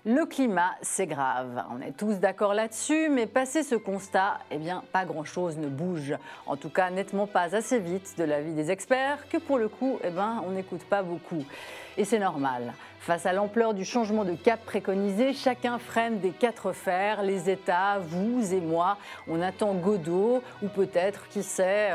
Le climat, c'est grave. On est tous d'accord là-dessus, mais passé ce constat, eh bien, pas grand-chose ne bouge. En tout cas, nettement pas assez vite de l'avis des experts, que pour le coup, on n'écoute pas beaucoup. Et c'est normal. Face à l'ampleur du changement de cap préconisé, chacun freine des quatre fers, les États, vous et moi. On attend Godot, ou peut-être, qui sait,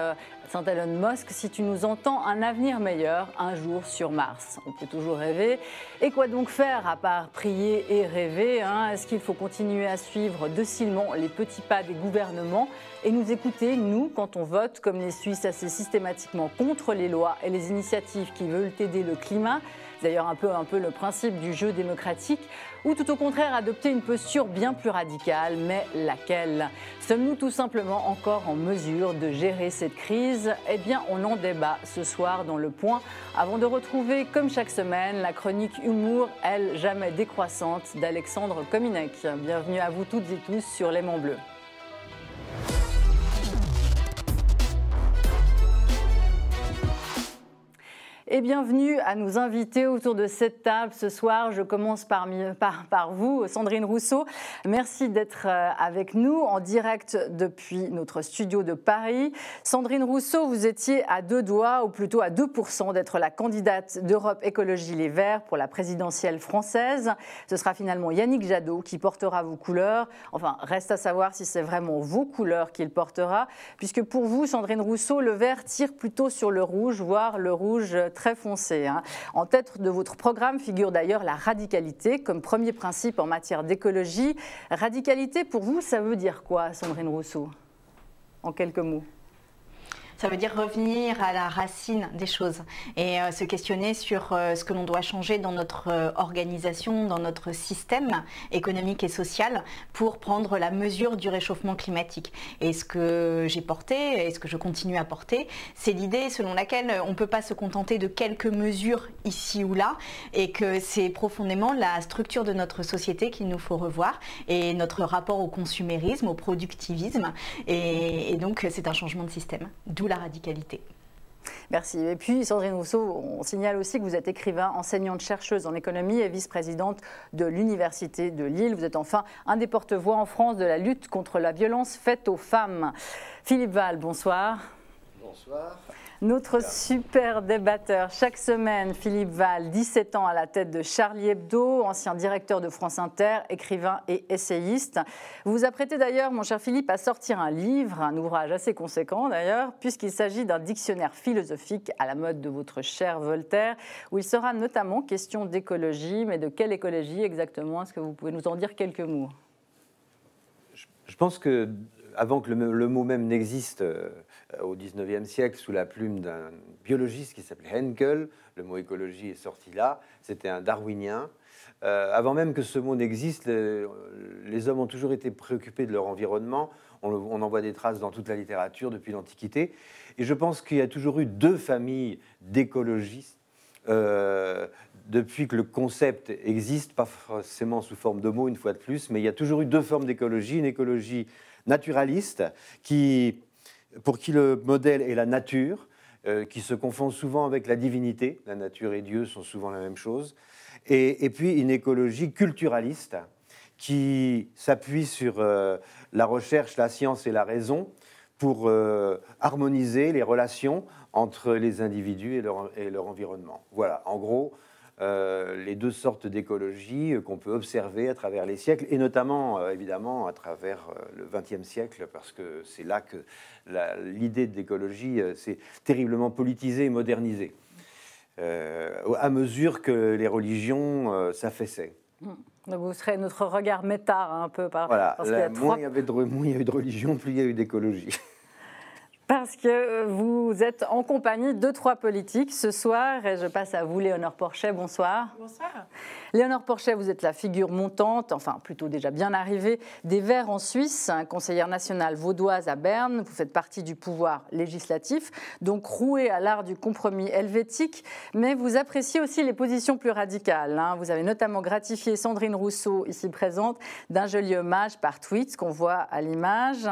Saint Elon Musk, si tu nous entends, un avenir meilleur, un jour sur Mars. On peut toujours rêver. Et quoi donc faire à part prier et rêver, hein? Est-ce qu'il faut continuer à suivre docilement les petits pas des gouvernements et nous écouter, nous, quand on vote, comme les Suisses assez systématiquement contre les lois et les initiatives qui veulent aider le climat? D'ailleurs un peu le principe du jeu démocratique, ou tout au contraire adopter une posture bien plus radicale, mais laquelle? Sommes-nous tout simplement encore en mesure de gérer cette crise? Eh bien, on en débat ce soir dans Le Point, avant de retrouver, comme chaque semaine, la chronique humour, elle, jamais décroissante, d'Alexandre Kominek. Bienvenue à vous toutes et tous sur L'Aimant Bleu. Et bienvenue à nos invités autour de cette table ce soir. Je commence par vous, Sandrine Rousseau. Merci d'être avec nous en direct depuis notre studio de Paris. Sandrine Rousseau, vous étiez à 2 doigts, ou plutôt à 2% d'être la candidate d'Europe Écologie Les Verts pour la présidentielle française. Ce sera finalement Yannick Jadot qui portera vos couleurs. Enfin, reste à savoir si c'est vraiment vos couleurs qu'il portera, puisque pour vous, Sandrine Rousseau, le vert tire plutôt sur le rouge, voire le rouge très foncé. En tête de votre programme figure d'ailleurs la radicalité comme premier principe en matière d'écologie. Radicalité, pour vous, ça veut dire quoi, Sandrine Rousseau? En quelques mots. Ça veut dire revenir à la racine des choses et se questionner sur ce que l'on doit changer dans notre organisation, dans notre système économique et social pour prendre la mesure du réchauffement climatique. Et ce que j'ai porté et ce que je continue à porter, c'est l'idée selon laquelle on ne peut pas se contenter de quelques mesures ici ou là et que c'est profondément la structure de notre société qu'il nous faut revoir et notre rapport au consumérisme, au productivisme et donc c'est un changement de système, d'où la radicalité. Merci. Et puis, Sandrine Rousseau, on signale aussi que vous êtes écrivain, enseignante chercheuse en économie et vice-présidente de l'Université de Lille. Vous êtes enfin un des porte-voix en France de la lutte contre la violence faite aux femmes. Philippe Val, bonsoir. Bonsoir. Notre super débatteur chaque semaine, Philippe Val, 17 ans à la tête de Charlie Hebdo, ancien directeur de France Inter, écrivain et essayiste. Vous vous apprêtez d'ailleurs, mon cher Philippe, à sortir un livre, un ouvrage assez conséquent d'ailleurs, puisqu'il s'agit d'un dictionnaire philosophique à la mode de votre cher Voltaire, où il sera notamment question d'écologie, mais de quelle écologie exactement? Est-ce que vous pouvez nous en dire quelques mots? Je pense que avant que le mot même n'existe au XIXe siècle, sous la plume d'un biologiste qui s'appelait Henkel, le mot écologie est sorti là, c'était un darwinien. Avant même que ce mot n'existe, les hommes ont toujours été préoccupés de leur environnement. On en voit des traces dans toute la littérature depuis l'Antiquité. Et je pense qu'il y a toujours eu 2 familles d'écologistes depuis que le concept existe, pas forcément sous forme de mots une fois de plus, mais il y a toujours eu 2 formes d'écologie. Une écologie naturaliste, pour qui le modèle est la nature, qui se confond souvent avec la divinité. La nature et Dieu sont souvent la même chose. Et puis une écologie culturaliste, qui s'appuie sur la recherche, la science et la raison pour harmoniser les relations entre les individus et leur environnement. Voilà, en gros, les 2 sortes d'écologie qu'on peut observer à travers les siècles, et notamment, évidemment, à travers le XXe siècle, parce que c'est là que l'idée d'écologie s'est terriblement politisée et modernisée, à mesure que les religions s'affaissaient. Donc vous serez notre regard méta, un peu. Voilà, moins il y a eu de religion, plus il y a eu d'écologie. Parce que vous êtes en compagnie de 3 politiques ce soir. Et je passe à vous, Léonore Porchet. Bonsoir. Bonsoir. Léonore Porchet, vous êtes la figure montante, enfin plutôt déjà bien arrivée, des Verts en Suisse, conseillère nationale vaudoise à Berne. Vous faites partie du pouvoir législatif, donc rouée à l'art du compromis helvétique. Mais vous appréciez aussi les positions plus radicales. Vous avez notamment gratifié Sandrine Rousseau, ici présente, d'un joli hommage par tweet, qu'on voit à l'image.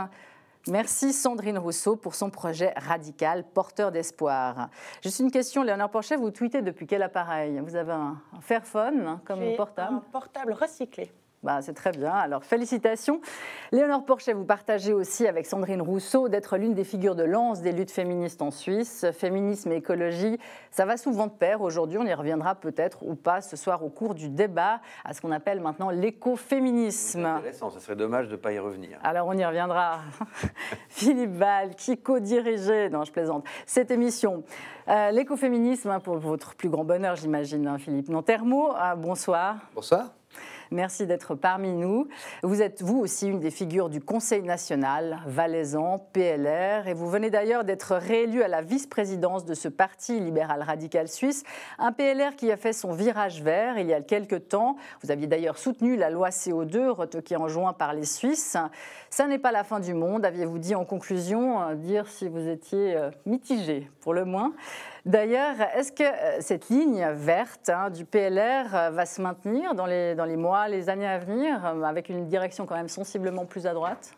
Merci Sandrine Rousseau pour son projet radical, porteur d'espoir. Juste une question, Léonore Porchet, vous tweetez depuis quel appareil? Vous avez un Fairphone comme portable? Un portable recyclé. Bah, c'est très bien, alors félicitations. Léonore Porchet, vous partagez aussi avec Sandrine Rousseau d'être l'une des figures de lance des luttes féministes en Suisse. Féminisme et écologie, ça va souvent de pair. Aujourd'hui, on y reviendra peut-être ou pas ce soir au cours du débat à ce qu'on appelle maintenant l'écoféminisme. C'est intéressant, ça serait dommage de ne pas y revenir. Alors on y reviendra. Philippe Val, qui co-dirigeait, non je plaisante, cette émission. L'écoféminisme, pour votre plus grand bonheur j'imagine, hein, Philippe Nantermo, bonsoir. Bonsoir. Merci d'être parmi nous. Vous êtes, vous aussi, une des figures du Conseil national, valaisan, PLR, et vous venez d'ailleurs d'être réélu à la vice-présidence de ce parti libéral radical suisse, un PLR qui a fait son virage vert il y a quelques temps. Vous aviez d'ailleurs soutenu la loi CO2, retoquée en juin par les Suisses. Ça n'est pas la fin du monde, aviez-vous dit en conclusion, dire si vous étiez mitigé, pour le moins. D'ailleurs, est-ce que cette ligne verte du PLR va se maintenir dans les mois, les années à venir, avec une direction quand même sensiblement plus à droite ?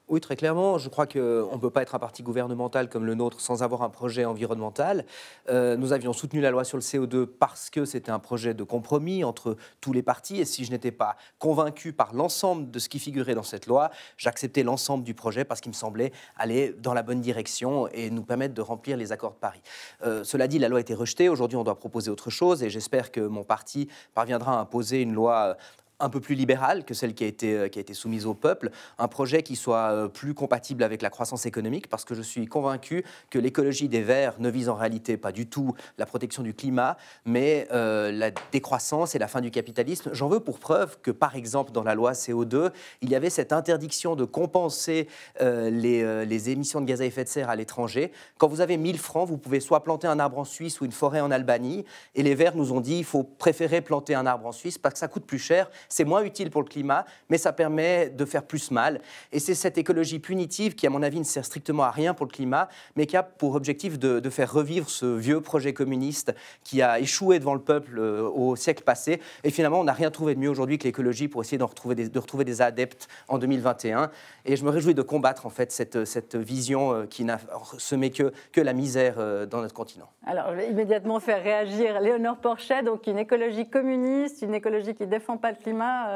Oui, très clairement. Je crois qu'on ne peut pas être un parti gouvernemental comme le nôtre sans avoir un projet environnemental. Nous avions soutenu la loi sur le CO2 parce que c'était un projet de compromis entre tous les partis. Et si je n'étais pas convaincu par l'ensemble de ce qui figurait dans cette loi, j'acceptais l'ensemble du projet parce qu'il me semblait aller dans la bonne direction et nous permettre de remplir les accords de Paris. Cela dit, la loi a été rejetée. Aujourd'hui, on doit proposer autre chose et j'espère que mon parti parviendra à imposer une loi un peu plus libérale que celle qui a été soumise au peuple, un projet qui soit plus compatible avec la croissance économique, parce que je suis convaincu que l'écologie des Verts ne vise en réalité pas du tout la protection du climat, mais la décroissance et la fin du capitalisme. J'en veux pour preuve que, par exemple, dans la loi CO2, il y avait cette interdiction de compenser les émissions de gaz à effet de serre à l'étranger. Quand vous avez 1000 francs, vous pouvez soit planter un arbre en Suisse ou une forêt en Albanie, et les Verts nous ont dit qu'il faut préférer planter un arbre en Suisse parce que ça coûte plus cher. C'est moins utile pour le climat, mais ça permet de faire plus mal. Et c'est cette écologie punitive qui, à mon avis, ne sert strictement à rien pour le climat, mais qui a pour objectif de faire revivre ce vieux projet communiste qui a échoué devant le peuple au siècle passé. Et finalement, on n'a rien trouvé de mieux aujourd'hui que l'écologie pour essayer de retrouver des adeptes en 2021. Et je me réjouis de combattre en fait cette vision qui n'a semé que la misère dans notre continent. Alors, je vais immédiatement faire réagir Léonore Porchet, donc une écologie communiste, une écologie qui ne défend pas le climat.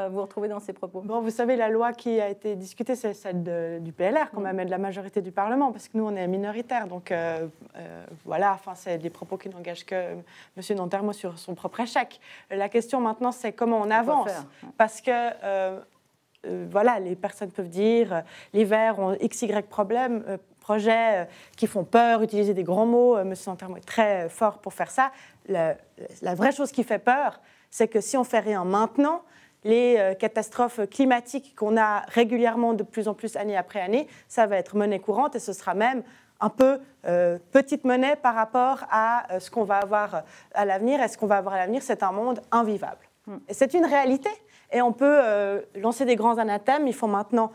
Vous retrouvez dans ses propos? Bon, vous savez, la loi qui a été discutée, c'est celle du PLR, quand même, et de la majorité du Parlement, parce que nous, on est minoritaire. Donc, voilà, enfin, c'est des propos qui n'engagent que M. Nantermo sur son propre échec. La question, maintenant, c'est comment on avance. Parce que, voilà, les personnes peuvent dire, les Verts ont XY projets qui font peur, utiliser des grands mots. M. Nantermo est très fort pour faire ça. La vraie chose qui fait peur, c'est que si on ne fait rien maintenant, les catastrophes climatiques qu'on a régulièrement de plus en plus année après année, ça va être monnaie courante et ce sera même un peu petite monnaie par rapport à ce qu'on va avoir à l'avenir. Et ce qu'on va avoir à l'avenir, c'est un monde invivable. Et c'est une réalité. Et on peut lancer des grands anathèmes. Il faut maintenant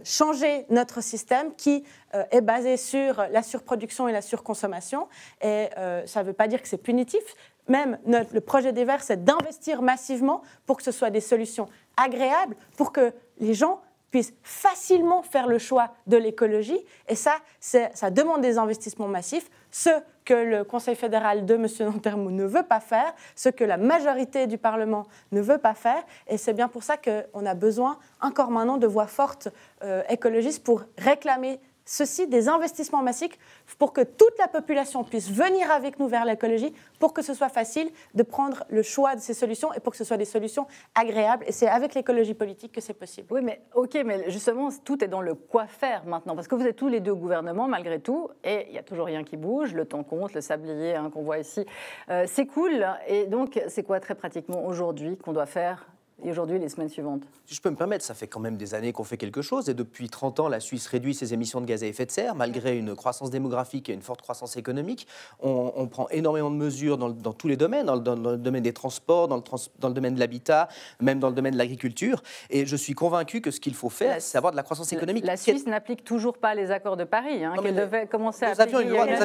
changer notre système qui est basé sur la surproduction et la surconsommation. Et ça ne veut pas dire que c'est punitif. Même le projet des Verts, c'est d'investir massivement pour que ce soit des solutions agréables, pour que les gens puissent facilement faire le choix de l'écologie. Et ça demande des investissements massifs, ce que le Conseil fédéral de M. Nantermo ne veut pas faire, ce que la majorité du Parlement ne veut pas faire. Et c'est bien pour ça qu'on a besoin, encore maintenant, de voix fortes écologistes pour réclamer ceci, des investissements massifs pour que toute la population puisse venir avec nous vers l'écologie, pour que ce soit facile de prendre le choix de ces solutions et pour que ce soit des solutions agréables. Et c'est avec l'écologie politique que c'est possible. Oui, mais OK, mais justement, tout est dans le quoi faire maintenant. Parce que vous êtes tous les deux au gouvernement, malgré tout, et il n'y a toujours rien qui bouge. Le temps compte, le sablier qu'on voit ici, c'est cool. Et donc, c'est quoi très pratiquement aujourd'hui qu'on doit faire ? Et aujourd'hui, les semaines suivantes? Si je peux me permettre, ça fait quand même des années qu'on fait quelque chose. Et depuis 30 ans, la Suisse réduit ses émissions de gaz à effet de serre, malgré une croissance démographique et une forte croissance économique. On prend énormément de mesures dans tous les domaines, dans le domaine des transports, dans le domaine de l'habitat, même dans le domaine de l'agriculture. Et je suis convaincu que ce qu'il faut faire, c'est avoir de la croissance économique. La Suisse n'applique toujours pas les accords de Paris, qu'elle devait commencer à appliquer. Nous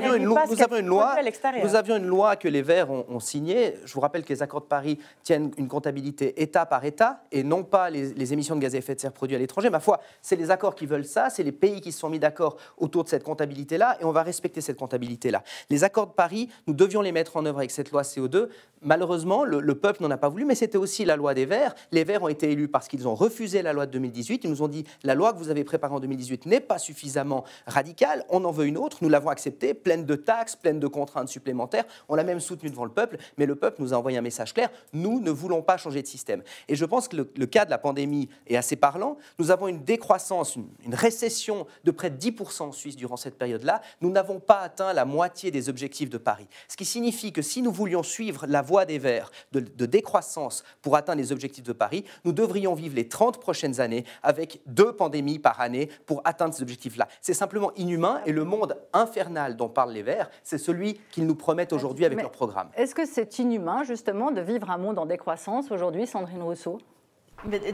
avions une loi que les Verts ont signée. Je vous rappelle que les accords de Paris tiennent une comptabilité État par État et non pas les émissions de gaz à effet de serre produites à l'étranger. Ma foi, c'est les accords qui veulent ça, c'est les pays qui se sont mis d'accord autour de cette comptabilité-là et on va respecter cette comptabilité-là. Les accords de Paris, nous devions les mettre en œuvre avec cette loi CO2. Malheureusement, le peuple n'en a pas voulu, mais c'était aussi la loi des Verts. Les Verts ont été élus parce qu'ils ont refusé la loi de 2018. Ils nous ont dit la loi que vous avez préparée en 2018 n'est pas suffisamment radicale, on en veut une autre. Nous l'avons acceptée, pleine de taxes, pleine de contraintes supplémentaires. On l'a même soutenue devant le peuple, mais le peuple nous a envoyé un message clair. Nous ne voulons pas changer de système. Et je pense que le cas de la pandémie est assez parlant. Nous avons une décroissance, une récession de près de 10% en Suisse durant cette période-là. Nous n'avons pas atteint la moitié des objectifs de Paris. Ce qui signifie que si nous voulions suivre la voie des Verts de décroissance pour atteindre les objectifs de Paris, nous devrions vivre les 30 prochaines années avec 2 pandémies par année pour atteindre ces objectifs-là. C'est simplement inhumain et le monde infernal dont parlent les Verts, c'est celui qu'ils nous promettent aujourd'hui avec leur programme. Est-ce que c'est inhumain justement de vivre un monde en décroissance aujourd'hui, Sandrine Rousseau ?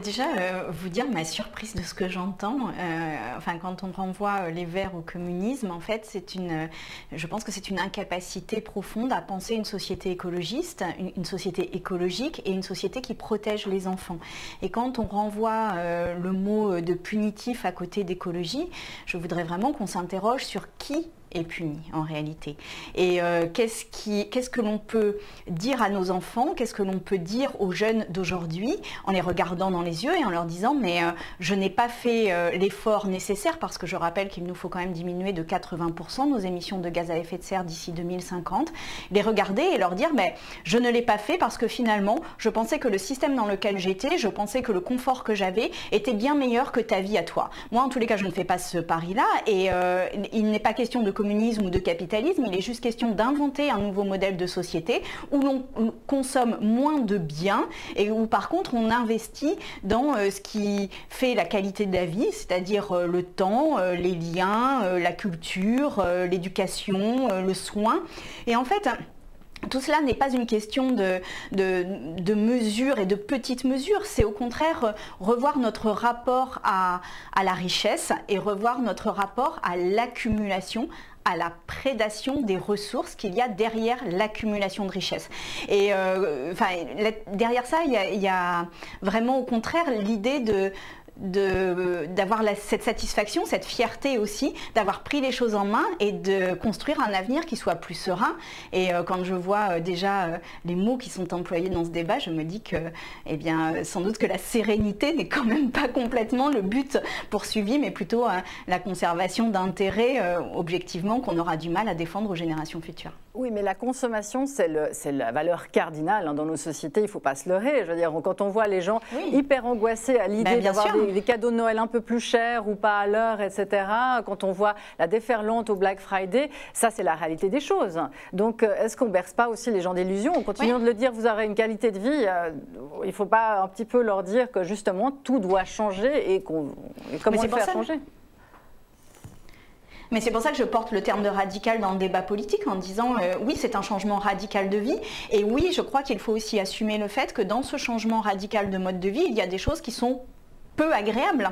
Déjà, vous dire ma surprise de ce que j'entends, quand on renvoie les Verts au communisme, en fait, je pense que c'est une incapacité profonde à penser une société écologiste, une société écologique et une société qui protège les enfants. Et quand on renvoie le mot de punitif à côté d'écologie, je voudrais vraiment qu'on s'interroge sur qui est puni en réalité. Et qu'est-ce que l'on peut dire à nos enfants, qu'est-ce que l'on peut dire aux jeunes d'aujourd'hui en les regardant dans les yeux et en leur disant mais je n'ai pas fait l'effort nécessaire parce que je rappelle qu'il nous faut quand même diminuer de 80% nos émissions de gaz à effet de serre d'ici 2050, les regarder et leur dire mais je ne l'ai pas fait parce que finalement je pensais que le système dans lequel j'étais, je pensais que le confort que j'avais était bien meilleur que ta vie à toi. Moi en tous les cas je ne fais pas ce pari-là et il n'est pas question de communisme ou de capitalisme, il est juste question d'inventer un nouveau modèle de société où l'on consomme moins de biens et où par contre on investit dans ce qui fait la qualité de la vie, c'est-à-dire le temps, les liens, la culture, l'éducation, le soin. Et en fait, tout cela n'est pas une question de mesures et de petites mesures, c'est au contraire revoir notre rapport à la richesse et revoir notre rapport à l'accumulation, à la prédation des ressources qu'il y a derrière l'accumulation de richesses. Et derrière ça, il y a vraiment au contraire l'idée d'avoir cette satisfaction, cette fierté aussi, d'avoir pris les choses en main et de construire un avenir qui soit plus serein. Et quand je vois déjà les mots qui sont employés dans ce débat, je me dis que, sans doute que la sérénité n'est quand même pas complètement le but poursuivi, mais plutôt la conservation d'intérêts, objectivement, qu'on aura du mal à défendre aux générations futures. Oui, mais la consommation, c'est la valeur cardinale dans nos sociétés, il ne faut pas se leurrer. Je veux dire, quand on voit les gens hyper angoissés à l'idée d'avoir des cadeaux de Noël un peu plus chers ou pas à l'heure, etc., quand on voit la déferlante au Black Friday, ça c'est la réalité des choses. Donc est-ce qu'on ne berce pas aussi les gens d'illusions en continuant de le dire, vous aurez une qualité de vie, il ne faut pas un petit peu leur dire que justement tout doit changer et comment le faire changer ? Mais c'est pour ça que je porte le terme de radical dans le débat politique en disant oui, c'est un changement radical de vie. Et oui, je crois qu'il faut aussi assumer le fait que dans ce changement radical de mode de vie, il y a des choses qui sont peu agréables.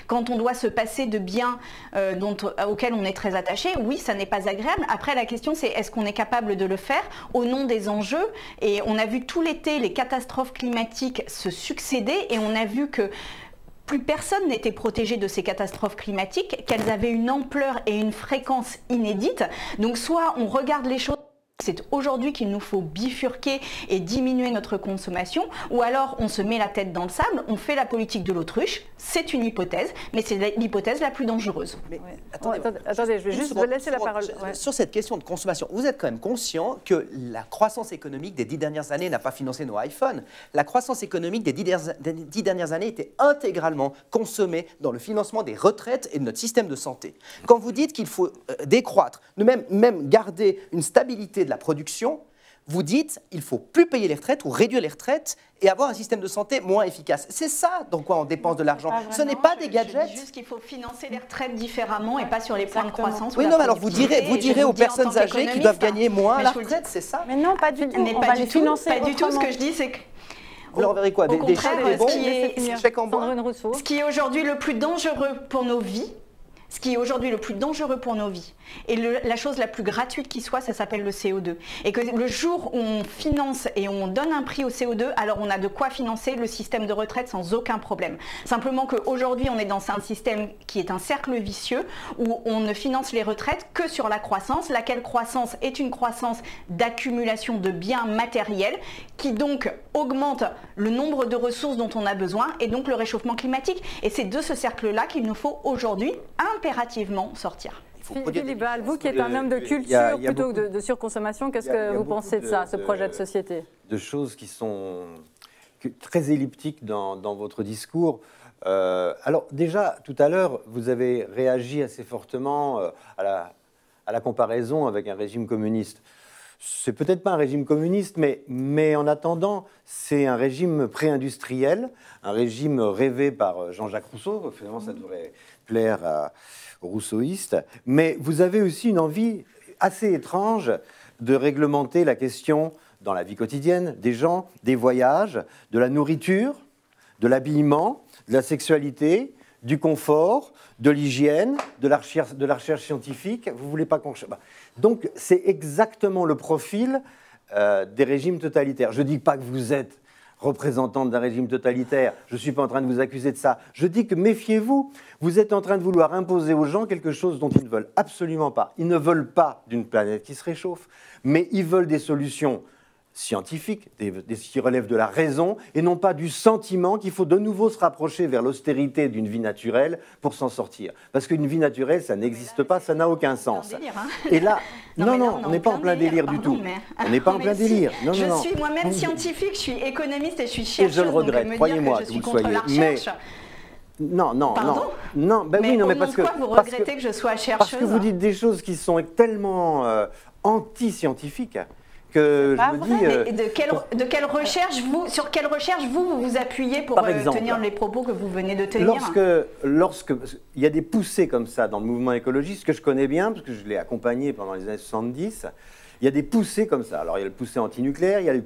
Quand on doit se passer de biens auxquels on est très attaché, oui, ça n'est pas agréable. Après, la question, c'est est-ce qu'on est capable de le faire au nom des enjeux ? Et on a vu tout l'été les catastrophes climatiques se succéder et on a vu que plus personne n'était protégé de ces catastrophes climatiques, qu'elles avaient une ampleur et une fréquence inédites. Donc soit on regarde les choses, c'est aujourd'hui qu'il nous faut bifurquer et diminuer notre consommation, ou alors on se met la tête dans le sable, on fait la politique de l'autruche, c'est une hypothèse, mais c'est l'hypothèse la plus dangereuse. Mais, attendez, je vais juste vous laisser la parole. Sur cette question de consommation, vous êtes quand même conscient que la croissance économique des 10 dernières années n'a pas financé nos iPhones. La croissance économique des 10 dernières années était intégralement consommée dans le financement des retraites et de notre système de santé. Quand vous dites qu'il faut décroître, même garder une stabilité de la production, vous dites il faut plus payer les retraites ou réduire les retraites et avoir un système de santé moins efficace. C'est ça dans quoi on dépense de l'argent. Ce n'est pas des gadgets. Je dis juste qu'il faut financer les retraites différemment et pas sur les points de croissance. Oui, non, mais alors vous direz aux personnes âgées qui doivent gagner moins à la retraite, c'est ça? Mais non, pas du tout. On va les financer pas du tout. Ce que je dis, c'est que vous leur verrez quoi? Des chèques ce qui est aujourd'hui le plus dangereux pour nos vies, ce qui est aujourd'hui le plus dangereux pour nos vies, et la chose la plus gratuite qui soit, ça s'appelle le CO2. Et que le jour où on finance et on donne un prix au CO2, alors on a de quoi financer le système de retraite sans aucun problème. Simplement qu'aujourd'hui, on est dans un système qui est un cercle vicieux, où on ne finance les retraites que sur la croissance, laquelle croissance est une croissance d'accumulation de biens matériels, qui donc augmente le nombre de ressources dont on a besoin, et donc le réchauffement climatique. Et c'est de ce cercle-là qu'il nous faut aujourd'hui impérativement sortir. Philippe Ball, vous qui êtes un homme de culture plutôt que de surconsommation, qu'est-ce que vous pensez de ça, ce projet de société? De choses qui sont très elliptiques dans votre discours. Alors déjà, tout à l'heure, vous avez réagi assez fortement à la comparaison avec un régime communiste. C'est peut-être pas un régime communiste, mais en attendant, c'est un régime pré-industriel, un régime rêvé par Jean-Jacques Rousseau. Finalement, ça devrait plaire aux rousseauistes. Mais vous avez aussi une envie assez étrange de réglementer la question dans la vie quotidienne des gens, des voyages, de la nourriture, de l'habillement, de la sexualité, du confort, de l'hygiène, de la recherche scientifique. Vous voulez pas qu'on... Donc, c'est exactement le profil des régimes totalitaires. Je ne dis pas que vous êtes représentante d'un régime totalitaire. Je ne suis pas en train de vous accuser de ça. Je dis que méfiez-vous. Vous êtes en train de vouloir imposer aux gens quelque chose dont ils ne veulent absolument pas. Ils ne veulent pas d'une planète qui se réchauffe, mais ils veulent des solutions scientifiques, qui relèvent de la raison, et non pas du sentiment qu'il faut de nouveau se rapprocher vers l'austérité d'une vie naturelle pour s'en sortir. Parce qu'une vie naturelle, ça n'existe pas, ça n'a aucun sens. Délire, hein. Et là, non, on n'est pas en plein délire du tout. On n'est pas en plein délire. Non, je suis moi-même scientifique, je suis économiste et je suis chercheuse. Et je le regrette, croyez-moi que vous le soyez. Mais... Non, ben mais oui, non, mais parce que vous regrettez que je sois chercheuse. Parce que vous dites des choses qui sont tellement anti-scientifiques. Que je me dis, et de quelle recherche sur quelle recherche vous appuyez pour tenir les propos que vous venez de tenir? Lorsque il y a des poussées comme ça dans le mouvement écologiste que je connais bien parce que je l'ai accompagné pendant les années 70, il y a des poussées comme ça. Alors il y a le poussé anti-nucléaire, il y a des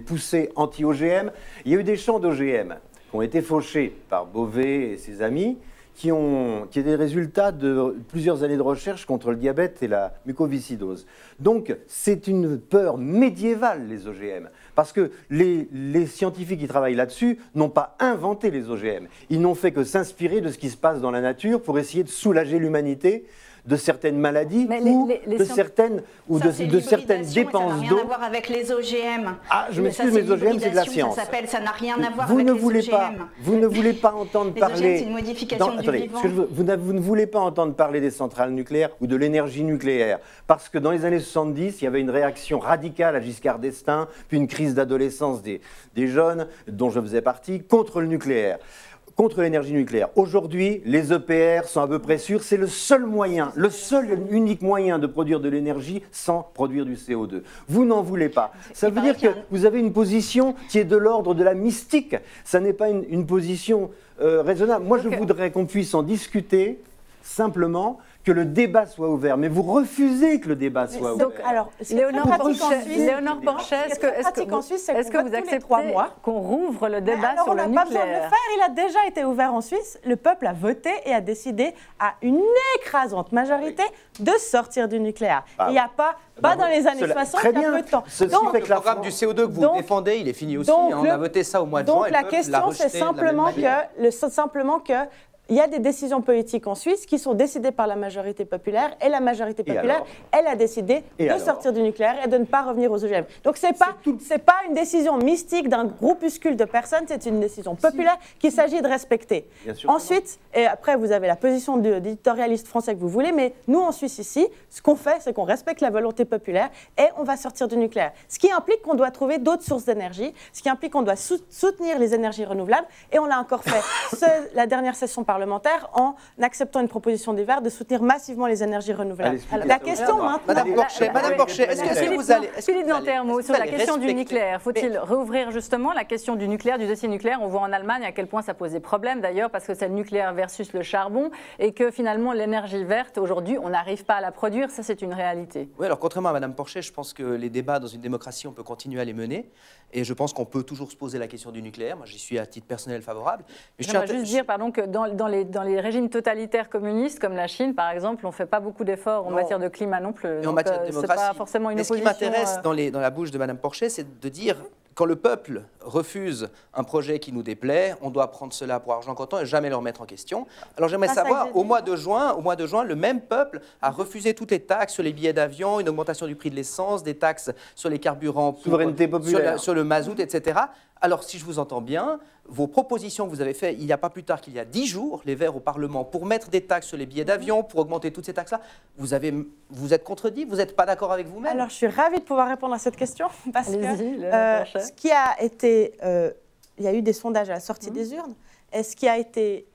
poussées anti-OGM, il y a eu des champs d'OGM qui ont été fauchés par Beauvais et ses amis, qui est des résultats de plusieurs années de recherche contre le diabète et la mucoviscidose. Donc, c'est une peur médiévale, les OGM, parce que les scientifiques qui travaillent là-dessus n'ont pas inventé les OGM. Ils n'ont fait que s'inspirer de ce qui se passe dans la nature pour essayer de soulager l'humanité de certaines maladies de certaines dépenses d'eau. Ça n'a rien à voir avec les OGM. Ah, je m'excuse, mais les OGM, c'est de la science. Ça n'a rien à voir avec les OGM. Vous ne voulez pas entendre parler... Les OGM, c'est une modification du vivant. Vous ne voulez pas entendre parler des centrales nucléaires ou de l'énergie nucléaire, parce que dans les années 70, il y avait une réaction radicale à Giscard d'Estaing, puis une crise d'adolescence des jeunes, dont je faisais partie, contre le nucléaire. Contre l'énergie nucléaire. Aujourd'hui, les EPR sont à peu près sûrs. C'est le seul moyen, unique moyen de produire de l'énergie sans produire du CO2. Vous n'en voulez pas. Ça veut dire que vous avez une position qui est de l'ordre de la mystique. Ça n'est pas une position raisonnable. Moi, je voudrais qu'on puisse en discuter simplement, que le débat soit ouvert. Mais vous refusez que le débat soit ouvert. Donc, alors, Léonore Porchet, est-ce que vous acceptez qu'on rouvre le débat sur le nucléaire? On n'a pas besoin de le faire, il a déjà été ouvert en Suisse. Le peuple a voté et a décidé à une écrasante majorité de sortir du nucléaire. Il n'y a pas dans les années 60, il y a peu de temps. Donc, le programme du CO2 que vous défendez, il est fini aussi. On a voté ça au mois de juin. Donc la question, c'est simplement que il y a des décisions politiques en Suisse qui sont décidées par la majorité populaire et la majorité populaire, elle a décidé de sortir du nucléaire et de ne pas revenir aux OGM. Donc c'est pas une décision mystique d'un groupuscule de personnes, c'est une décision populaire qu'il s'agit de respecter. Ensuite, et après vous avez la position d'éditorialiste français que vous voulez, mais nous en Suisse ici, ce qu'on fait, c'est qu'on respecte la volonté populaire et on va sortir du nucléaire. Ce qui implique qu'on doit trouver d'autres sources d'énergie, ce qui implique qu'on doit soutenir les énergies renouvelables et on l'a encore fait la dernière session parlementaire en acceptant une proposition des Verts de soutenir massivement les énergies renouvelables. La question maintenant... Madame Porchet, est-ce que vous allez... Philippe Lantermo, sur la question du nucléaire, faut-il rouvrir justement la question du nucléaire, du dossier nucléaire? On voit en Allemagne à quel point ça posait problème d'ailleurs, parce que c'est le nucléaire versus le charbon, et que finalement l'énergie verte, aujourd'hui, on n'arrive pas à la produire, ça c'est une réalité. Oui, alors contrairement à Madame Porchet, je pense que les débats dans une démocratie, on peut continuer à les mener, et je pense qu'on peut toujours se poser la question du nucléaire. Moi, j'y suis à titre personnel favorable. Mais je voudrais juste dire, pardon, que dans dans les régimes totalitaires communistes, comme la Chine, par exemple, on ne fait pas beaucoup d'efforts en matière de climat non plus. Et en matière de démocratie. C'est pas forcément une opposition. Ce qui m'intéresse dans la bouche de Mme Porcher, c'est de dire, quand le peuple refuse un projet qui nous déplaît, on doit prendre cela pour argent comptant et jamais le remettre en question. Alors j'aimerais savoir, au mois de juin, le même peuple a refusé toutes les taxes sur les billets d'avion, une augmentation du prix de l'essence, des taxes sur les carburants, souveraineté populaire, sur le mazout, etc. Alors, si je vous entends bien, vos propositions que vous avez faites il n'y a pas plus tard qu'il y a 10 jours, les Verts au Parlement, pour mettre des taxes sur les billets d'avion, pour augmenter toutes ces taxes-là, vous êtes contredit, vous n'êtes pas d'accord avec vous-même? Alors, je suis ravie de pouvoir répondre à cette question, parce que ce qui a été... il y a eu des sondages à la sortie des urnes, et ce qui a été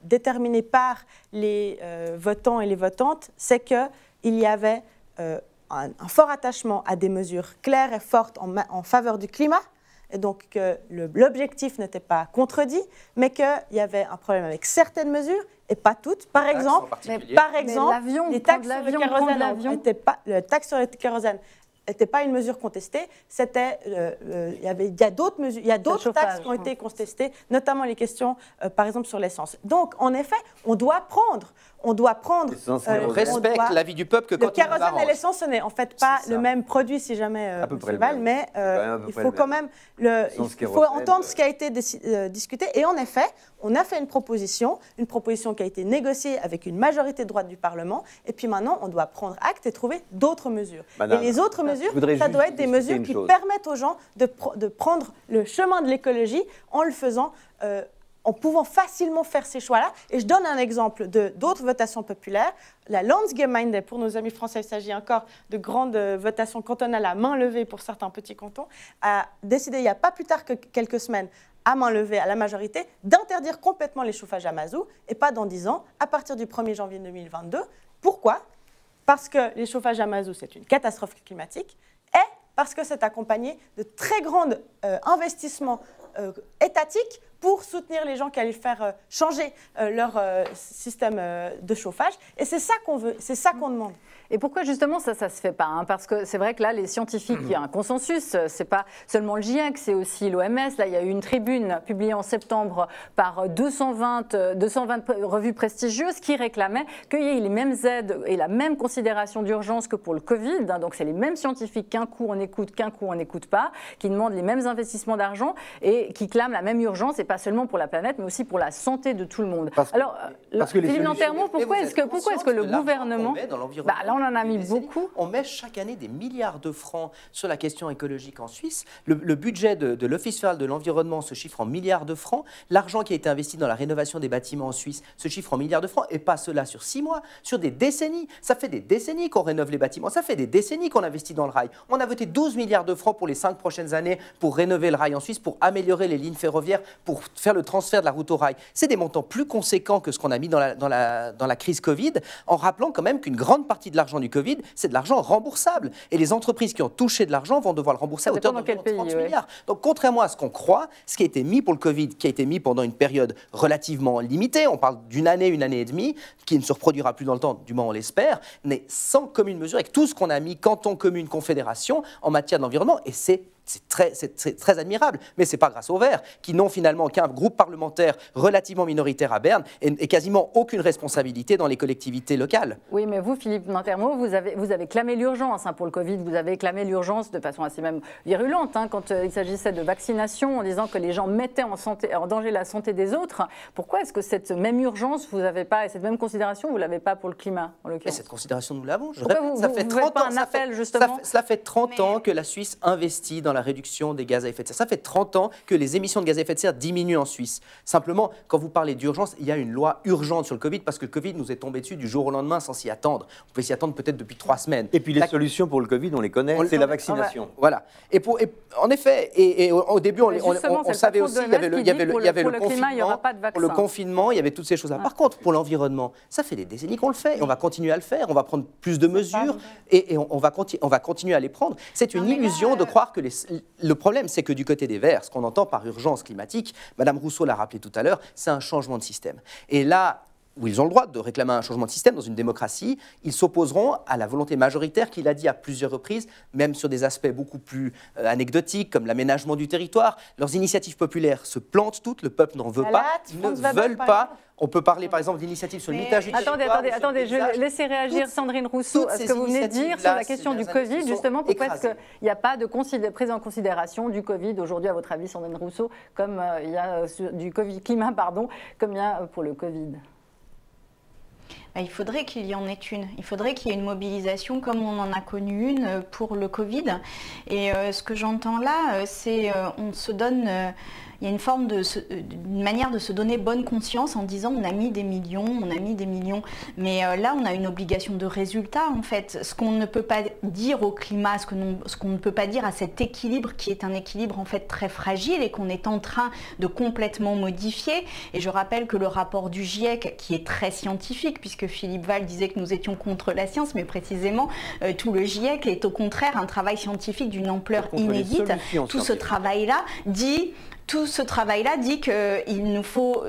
déterminé par les votants et les votantes, c'est qu'il y avait un fort attachement à des mesures claires et fortes en faveur du climat, et donc que l'objectif n'était pas contredit, mais qu'il y avait un problème avec certaines mesures et pas toutes. Par exemple, les taxes sur le kérosène n'étaient pas, la taxe sur le kérosène n'était pas une mesure contestée. C'était, il y a d'autres mesures, il y a d'autres taxes qui ont été contestées, notamment les questions, par exemple, sur l'essence. Donc, en effet, on doit prendre. On respecte l'avis du peuple que quand le kérosène et l'essence, ce n'est en fait pas le même produit, si jamais, mais il faut quand même entendre ce qui a été discuté. Et en effet, on a fait une proposition qui a été négociée avec une majorité de droite du Parlement. Et puis maintenant, on doit prendre acte et trouver d'autres mesures. Madame, et les autres mesures, ça doit être des mesures qui permettent aux gens de prendre le chemin de l'écologie en le faisant en pouvant facilement faire ces choix-là. Et je donne un exemple d'autres votations populaires. La Landsgemeinde, pour nos amis français, il s'agit encore de grandes votations cantonales à main levée pour certains petits cantons, a décidé il n'y a pas plus tard que quelques semaines, à main levée, à la majorité, d'interdire complètement les chauffages à mazout, et pas dans 10 ans, à partir du 1er janvier 2022. Pourquoi? Parce que les chauffages à mazout, c'est une catastrophe climatique, et parce que c'est accompagné de très grands investissements étatiques pour soutenir les gens qui allaient faire changer leur système de chauffage. Et c'est ça qu'on veut, c'est ça qu'on demande. Et pourquoi justement ça se fait pas, hein? Parce que c'est vrai que là, les scientifiques, il y a un consensus, c'est pas seulement le GIEC, c'est aussi l'OMS. Là, il y a eu une tribune publiée en septembre par 220 revues prestigieuses qui réclamaient qu'il y ait les mêmes aides et la même considération d'urgence que pour le Covid. Hein. Donc c'est les mêmes scientifiques qu'un coup on écoute, qu'un coup on n'écoute pas, qui demandent les mêmes investissements d'argent et qui clament la même urgence, et pas seulement pour la planète, mais aussi pour la santé de tout le monde. Alors, Philippe Lantermot, pourquoi est-ce que le gouvernement... On en a mis beaucoup. On met chaque année des milliards de francs sur la question écologique en Suisse. Le budget de l'Office fédéral de l'environnement se chiffre en milliards de francs. L'argent qui a été investi dans la rénovation des bâtiments en Suisse se chiffre en milliards de francs, et pas cela sur 6 mois, sur des décennies. Ça fait des décennies qu'on rénove les bâtiments, ça fait des décennies qu'on investit dans le rail. On a voté 12 milliards de francs pour les 5 prochaines années pour rénover le rail en Suisse, pour améliorer les lignes ferroviaires, pour faire le transfert de la route au rail. C'est des montants plus conséquents que ce qu'on a mis dans la crise Covid, en rappelant quand même qu'une grande partie de l'argent du Covid, c'est de l'argent remboursable. Et les entreprises qui ont touché de l'argent vont devoir le rembourser à hauteur de 30 milliards. Donc, contrairement à ce qu'on croit, ce qui a été mis pour le Covid, qui a été mis pendant une période relativement limitée, on parle d'une année et demie, qui ne se reproduira plus dans le temps, du moins on l'espère, mais sans commune mesure, avec tout ce qu'on a mis, canton, commune, confédération, en matière d'environnement, et c'est très admirable, mais ce n'est pas grâce aux Verts, qui n'ont finalement qu'un groupe parlementaire relativement minoritaire à Berne et quasiment aucune responsabilité dans les collectivités locales. Oui, mais vous, Philippe Lantermot, vous avez clamé l'urgence pour le Covid, vous avez clamé l'urgence de façon assez même virulente, quand il s'agissait de vaccination, en disant que les gens mettaient en danger la santé des autres. Pourquoi est-ce que cette même urgence, vous n'avez pas, et cette même considération, vous ne l'avez pas pour le climat, en l'occurrence? Cette considération, nous l'avons. Ça fait 30 ans, ça fait 30 ans que la Suisse investit dans la réduction des gaz à effet de serre. Ça fait 30 ans que les émissions de gaz à effet de serre diminuent en Suisse. Simplement, quand vous parlez d'urgence, il y a une loi urgente sur le Covid, parce que le Covid nous est tombé dessus du jour au lendemain sans s'y attendre. On pouvait s'y attendre peut-être depuis 3 semaines. Et puis les solutions pour le Covid, on les connaît, c'est la vaccination. Voilà. En effet, au début, on savait aussi, il y avait le confinement, il y avait toutes ces choses-là. Par contre, pour l'environnement, ça fait des décennies qu'on le fait, et on va continuer à le faire, on va prendre plus de mesures, et on va continuer à les prendre. C'est une illusion de croire que le problème, c'est que du côté des Verts, ce qu'on entend par urgence climatique, Madame Rousseau l'a rappelé tout à l'heure, c'est un changement de système. Et là, où ils ont le droit de réclamer un changement de système dans une démocratie, ils s'opposeront à la volonté majoritaire qu'il a dit à plusieurs reprises, même sur des aspects beaucoup plus anecdotiques, comme l'aménagement du territoire. Leurs initiatives populaires se plantent toutes, le peuple n'en veut pas, ils ne veulent pas. On peut parler par exemple d'initiatives sur le limitage du territoire. Attendez, je vais laisser réagir Sandrine Rousseau à ce que vous venez de dire sur la question du Covid, justement, pourquoi est-ce qu'il n'y a pas de prise en considération du Covid aujourd'hui, à votre avis, Sandrine Rousseau, comme il y a du climat, comme il y a pour le Covid? Il faudrait qu'il y en ait une. Il faudrait qu'il y ait une mobilisation comme on en a connu une pour le Covid. Et ce que j'entends là, c'est on se donne... il y a une manière de se donner bonne conscience en disant on a mis des millions, Mais là, on a une obligation de résultat, en fait. Ce qu'on ne peut pas dire au climat, ce qu'on ne peut pas dire à cet équilibre qui est un équilibre en fait très fragile et qu'on est en train de complètement modifier. Et je rappelle que le rapport du GIEC, qui est très scientifique, puisque Philippe Val disait que nous étions contre la science, mais précisément, tout le GIEC est au contraire un travail scientifique d'une ampleur inédite. Tout ce travail-là dit... Tout ce travail-là dit qu'il nous faut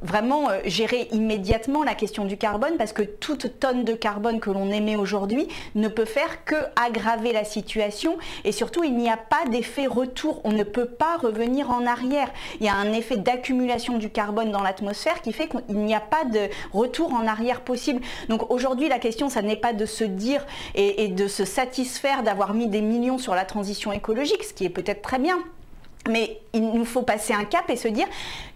vraiment gérer immédiatement la question du carbone parce que toute tonne de carbone que l'on émet aujourd'hui ne peut faire que aggraver la situation et surtout il n'y a pas d'effet retour, on ne peut pas revenir en arrière. Il y a un effet d'accumulation du carbone dans l'atmosphère qui fait qu'il n'y a pas de retour en arrière possible. Donc aujourd'hui la question ça n'est pas de se dire et de se satisfaire d'avoir mis des millions sur la transition écologique, ce qui est peut-être très bien. Mais il nous faut passer un cap et se dire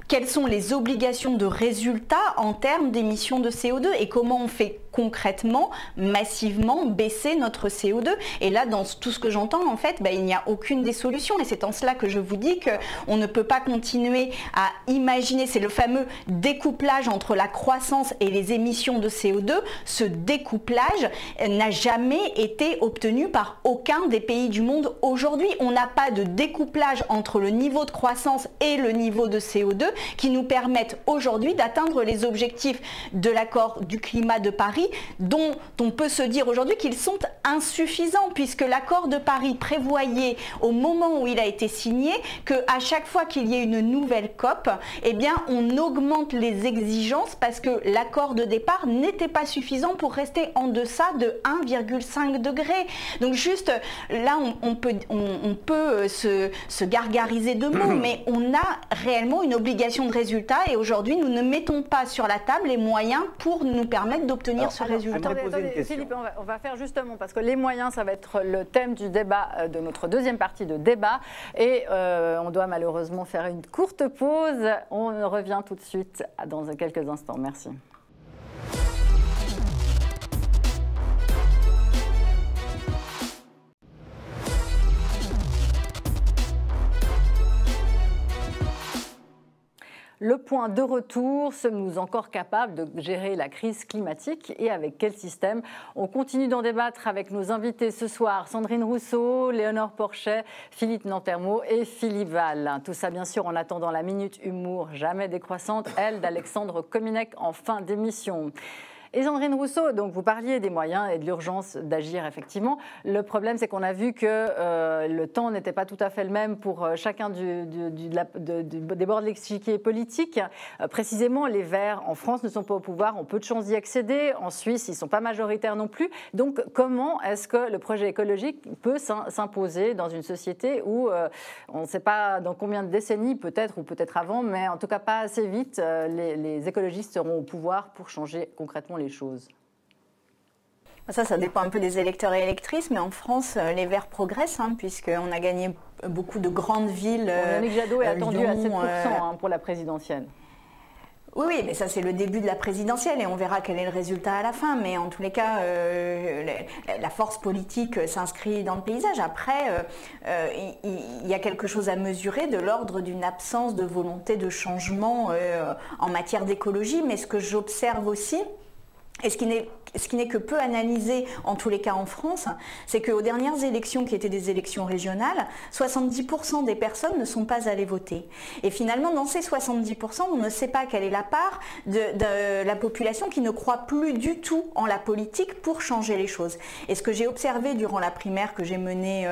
quelles sont les obligations de résultat en termes d'émissions de CO2 et comment on fait concrètement, massivement baisser notre CO2. Et là, dans tout ce que j'entends, en fait, il n'y a aucune des solutions. Et c'est en cela que je vous dis qu'on ne peut pas continuer à imaginer, c'est le fameux découplage entre la croissance et les émissions de CO2. Ce découplage n'a jamais été obtenu par aucun des pays du monde aujourd'hui. On n'a pas de découplage entre le niveau de croissance et le niveau de CO2 qui nous permettent aujourd'hui d'atteindre les objectifs de l'accord du climat de Paris dont on peut se dire aujourd'hui qu'ils sont insuffisants puisque l'accord de Paris prévoyait au moment où il a été signé qu'à chaque fois qu'il y ait une nouvelle COP, eh bien on augmente les exigences parce que l'accord de départ n'était pas suffisant pour rester en deçà de 1,5 degré. Donc juste là on peut se gargariser de mots mais on a réellement une obligation de résultat et aujourd'hui nous ne mettons pas sur la table les moyens pour nous permettre d'obtenir ce résultat. Attendez, Philippe, on va faire justement, parce que les moyens, ça va être le thème du débat, de notre deuxième partie de débat. Et on doit malheureusement faire une courte pause. On revient tout de suite dans quelques instants. Merci. Le point de retour, sommes-nous encore capables de gérer la crise climatique et avec quel système? On continue d'en débattre avec nos invités ce soir, Sandrine Rousseau, Léonore Porchet, Philippe Nantermo et Philippe Val. Tout ça bien sûr en attendant la Minute Humour jamais décroissante, elle d'Alexandre Kominek en fin d'émission. Et Sandrine Rousseau, donc vous parliez des moyens et de l'urgence d'agir effectivement. Le problème, c'est qu'on a vu que le temps n'était pas tout à fait le même pour chacun des bords de l'échiquier politique. Précisément, les Verts en France ne sont pas au pouvoir, ont peu de chances d'y accéder. En Suisse, ils ne sont pas majoritaires non plus. Donc comment est-ce que le projet écologique peut s'imposer dans une société où on ne sait pas dans combien de décennies, peut-être ou peut-être avant, mais en tout cas pas assez vite, les écologistes seront au pouvoir pour changer concrètement les choses? Ça dépend un peu des électeurs et électrices, mais en France, les Verts progressent, puisqu'on a gagné beaucoup de grandes villes. Yannick Jadot est attendu à 7% pour la présidentielle. Oui, mais ça c'est le début de la présidentielle et on verra quel est le résultat à la fin. Mais en tous les cas, la force politique s'inscrit dans le paysage. Après, il y a quelque chose à mesurer de l'ordre d'une absence de volonté de changement en matière d'écologie. Mais ce que j'observe aussi, Et ce qui n'est que peu analysé, en tous les cas en France, c'est qu'aux dernières élections, qui étaient des élections régionales, 70% des personnes ne sont pas allées voter. Et finalement, dans ces 70%, on ne sait pas quelle est la part de la population qui ne croit plus du tout en la politique pour changer les choses. Et ce que j'ai observé durant la primaire que j'ai menée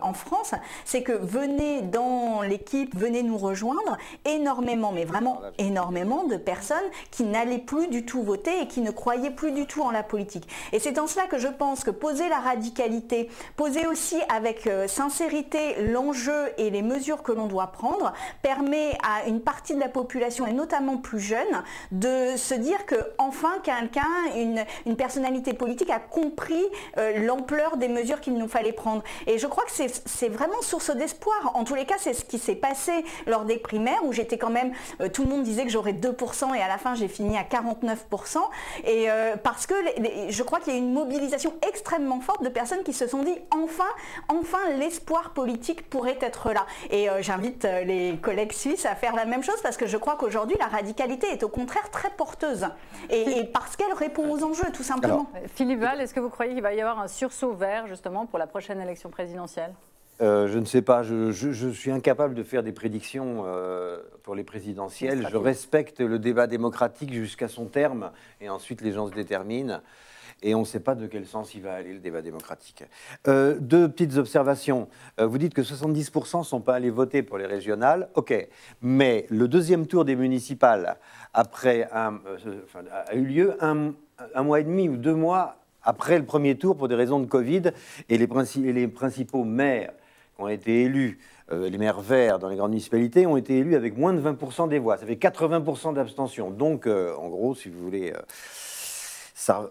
en France, c'est que venez dans l'équipe, venez nous rejoindre, énormément, mais vraiment énormément de personnes qui n'allaient plus du tout voter et qui ne croyaient plus du tout en la politique. Et c'est en cela que je pense que poser la radicalité, poser aussi avec sincérité l'enjeu et les mesures que l'on doit prendre, permet à une partie de la population, et notamment plus jeune, de se dire que enfin quelqu'un, une personnalité politique a compris l'ampleur des mesures qu'il nous fallait prendre. Et je crois que c'est vraiment source d'espoir. En tous les cas, c'est ce qui s'est passé lors des primaires, où j'étais quand même, tout le monde disait que j'aurais 2%, et à la fin j'ai fini à 49%. Et parce que je crois qu'il y a une mobilisation extrêmement forte de personnes qui se sont dit enfin l'espoir politique pourrait être là. Et j'invite les collègues suisses à faire la même chose, parce que je crois qu'aujourd'hui la radicalité est au contraire très porteuse, et parce qu'elle répond aux enjeux, tout simplement. Alors, Philippe Val, est-ce que vous croyez qu'il va y avoir un sursaut vert justement pour la prochaine élection présidentielle? Je ne sais pas, je suis incapable de faire des prédictions pour les présidentielles. Je respecte le débat démocratique jusqu'à son terme, et ensuite les gens se déterminent. Et on ne sait pas de quel sens il va aller, le débat démocratique. Deux petites observations. Vous dites que 70% ne sont pas allés voter pour les régionales. OK. Mais le deuxième tour des municipales a eu lieu un mois et demi ou 2 mois après le premier tour pour des raisons de Covid. Et les principaux maires qui ont été élus, les maires verts dans les grandes municipalités, ont été élus avec moins de 20% des voix. Ça fait 80% d'abstention. Donc, en gros, si vous voulez...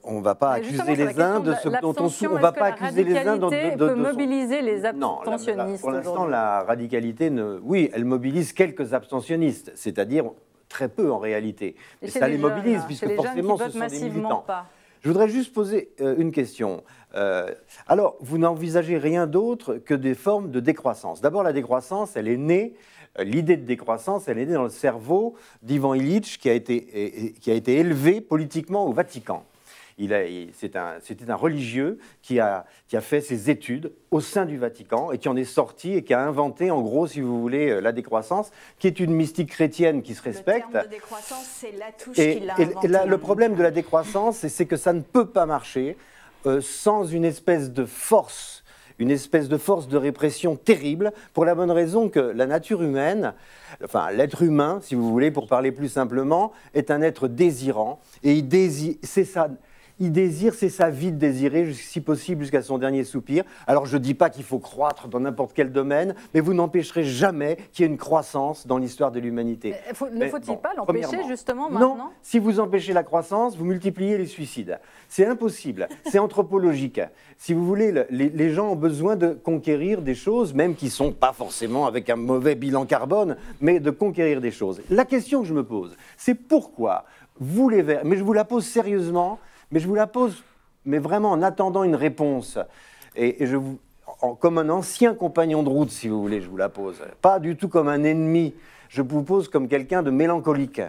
on ne va pas accuser les uns de ce dont on va pas accuser les uns de mobiliser les abstentionnistes. Pour l'instant, la radicalité, oui, elle mobilise quelques abstentionnistes, c'est-à-dire très peu en réalité. Mais ça les mobilise, puisque forcément ce sont des militants. Je voudrais juste poser une question. Alors, vous n'envisagez rien d'autre que des formes de décroissance. D'abord, la décroissance, elle est née. L'idée de décroissance, elle est née dans le cerveau d'Ivan Illich, qui a été élevé politiquement au Vatican. C'était un religieux qui a fait ses études au sein du Vatican et qui en est sorti et qui a inventé, en gros, si vous voulez, la décroissance, qui est une mystique chrétienne qui se respecte. Le terme de décroissance, c'est Latouche qui l'a inventé. Et le problème de la décroissance, c'est que ça ne peut pas marcher sans une espèce de force de répression terrible, pour la bonne raison que la nature humaine, enfin l'être humain, si vous voulez, pour parler plus simplement, est un être désirant, et il désire, c'est sa vie de désirer, si possible jusqu'à son dernier soupir. Alors je ne dis pas qu'il faut croître dans n'importe quel domaine, mais vous n'empêcherez jamais qu'il y ait une croissance dans l'histoire de l'humanité. Ne faut-il pas l'empêcher justement maintenant? Non, si vous empêchez la croissance, vous multipliez les suicides. C'est impossible, c'est anthropologique. Si vous voulez, les gens ont besoin de conquérir des choses, même qui ne sont pas forcément avec un mauvais bilan carbone, mais de conquérir des choses. La question que je me pose, c'est pourquoi vous les Verts, mais je vous la pose sérieusement, mais je vous la pose, mais vraiment en attendant une réponse. Et comme un ancien compagnon de route, si vous voulez, je vous la pose. Pas du tout comme un ennemi. Je vous pose comme quelqu'un de mélancolique.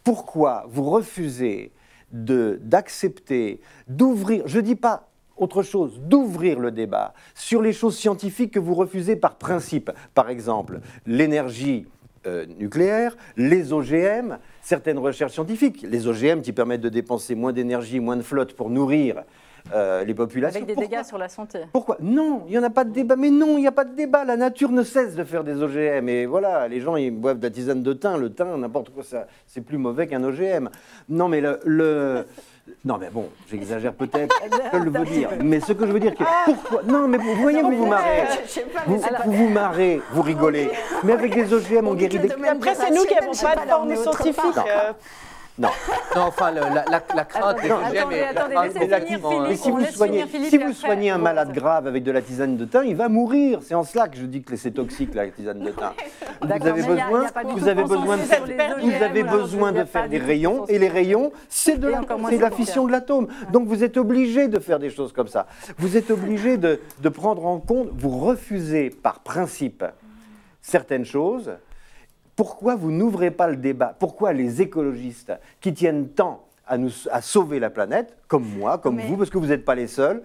Pourquoi vous refusez d'accepter, d'ouvrir, je ne dis pas autre chose, d'ouvrir le débat sur les choses scientifiques que vous refusez par principe? Par exemple, l'énergie nucléaire, les OGM, certaines recherches scientifiques, les OGM qui permettent de dépenser moins d'énergie, moins de flotte pour nourrir les populations. Avec des dégâts sur la santé. Pourquoi? Non, il n'y en a pas de débat. Mais non, il n'y a pas de débat. La nature ne cesse de faire des OGM. Et voilà, les gens, ils boivent de la tisane de thym. Le thym, n'importe quoi, c'est plus mauvais qu'un OGM. Non, mais non, mais bon, j'exagère peut-être, je le veux dire. Mais ce que je veux dire, pourquoi? Non, mais vous voyez, vous marrez. Vous marrez, vous rigolez. Mais avec des OGM, on guérit des... Après, c'est nous qui n'avons pas de formule scientifique. Non. Non, enfin, la crainte des OGM mais si vous soignez un malade grave avec de la tisane de thym, il va mourir. C'est en cela que je dis que c'est toxique, la tisane de thym. Vous avez besoin de faire des rayons, et les rayons, c'est de la fission de l'atome. Donc vous êtes obligé de faire des choses comme ça. Vous êtes obligé de prendre en compte, vous refusez par principe certaines choses. Pourquoi vous n'ouvrez pas le débat? Pourquoi les écologistes qui tiennent tant à sauver la planète, comme moi, comme vous, parce que vous n'êtes pas les seuls.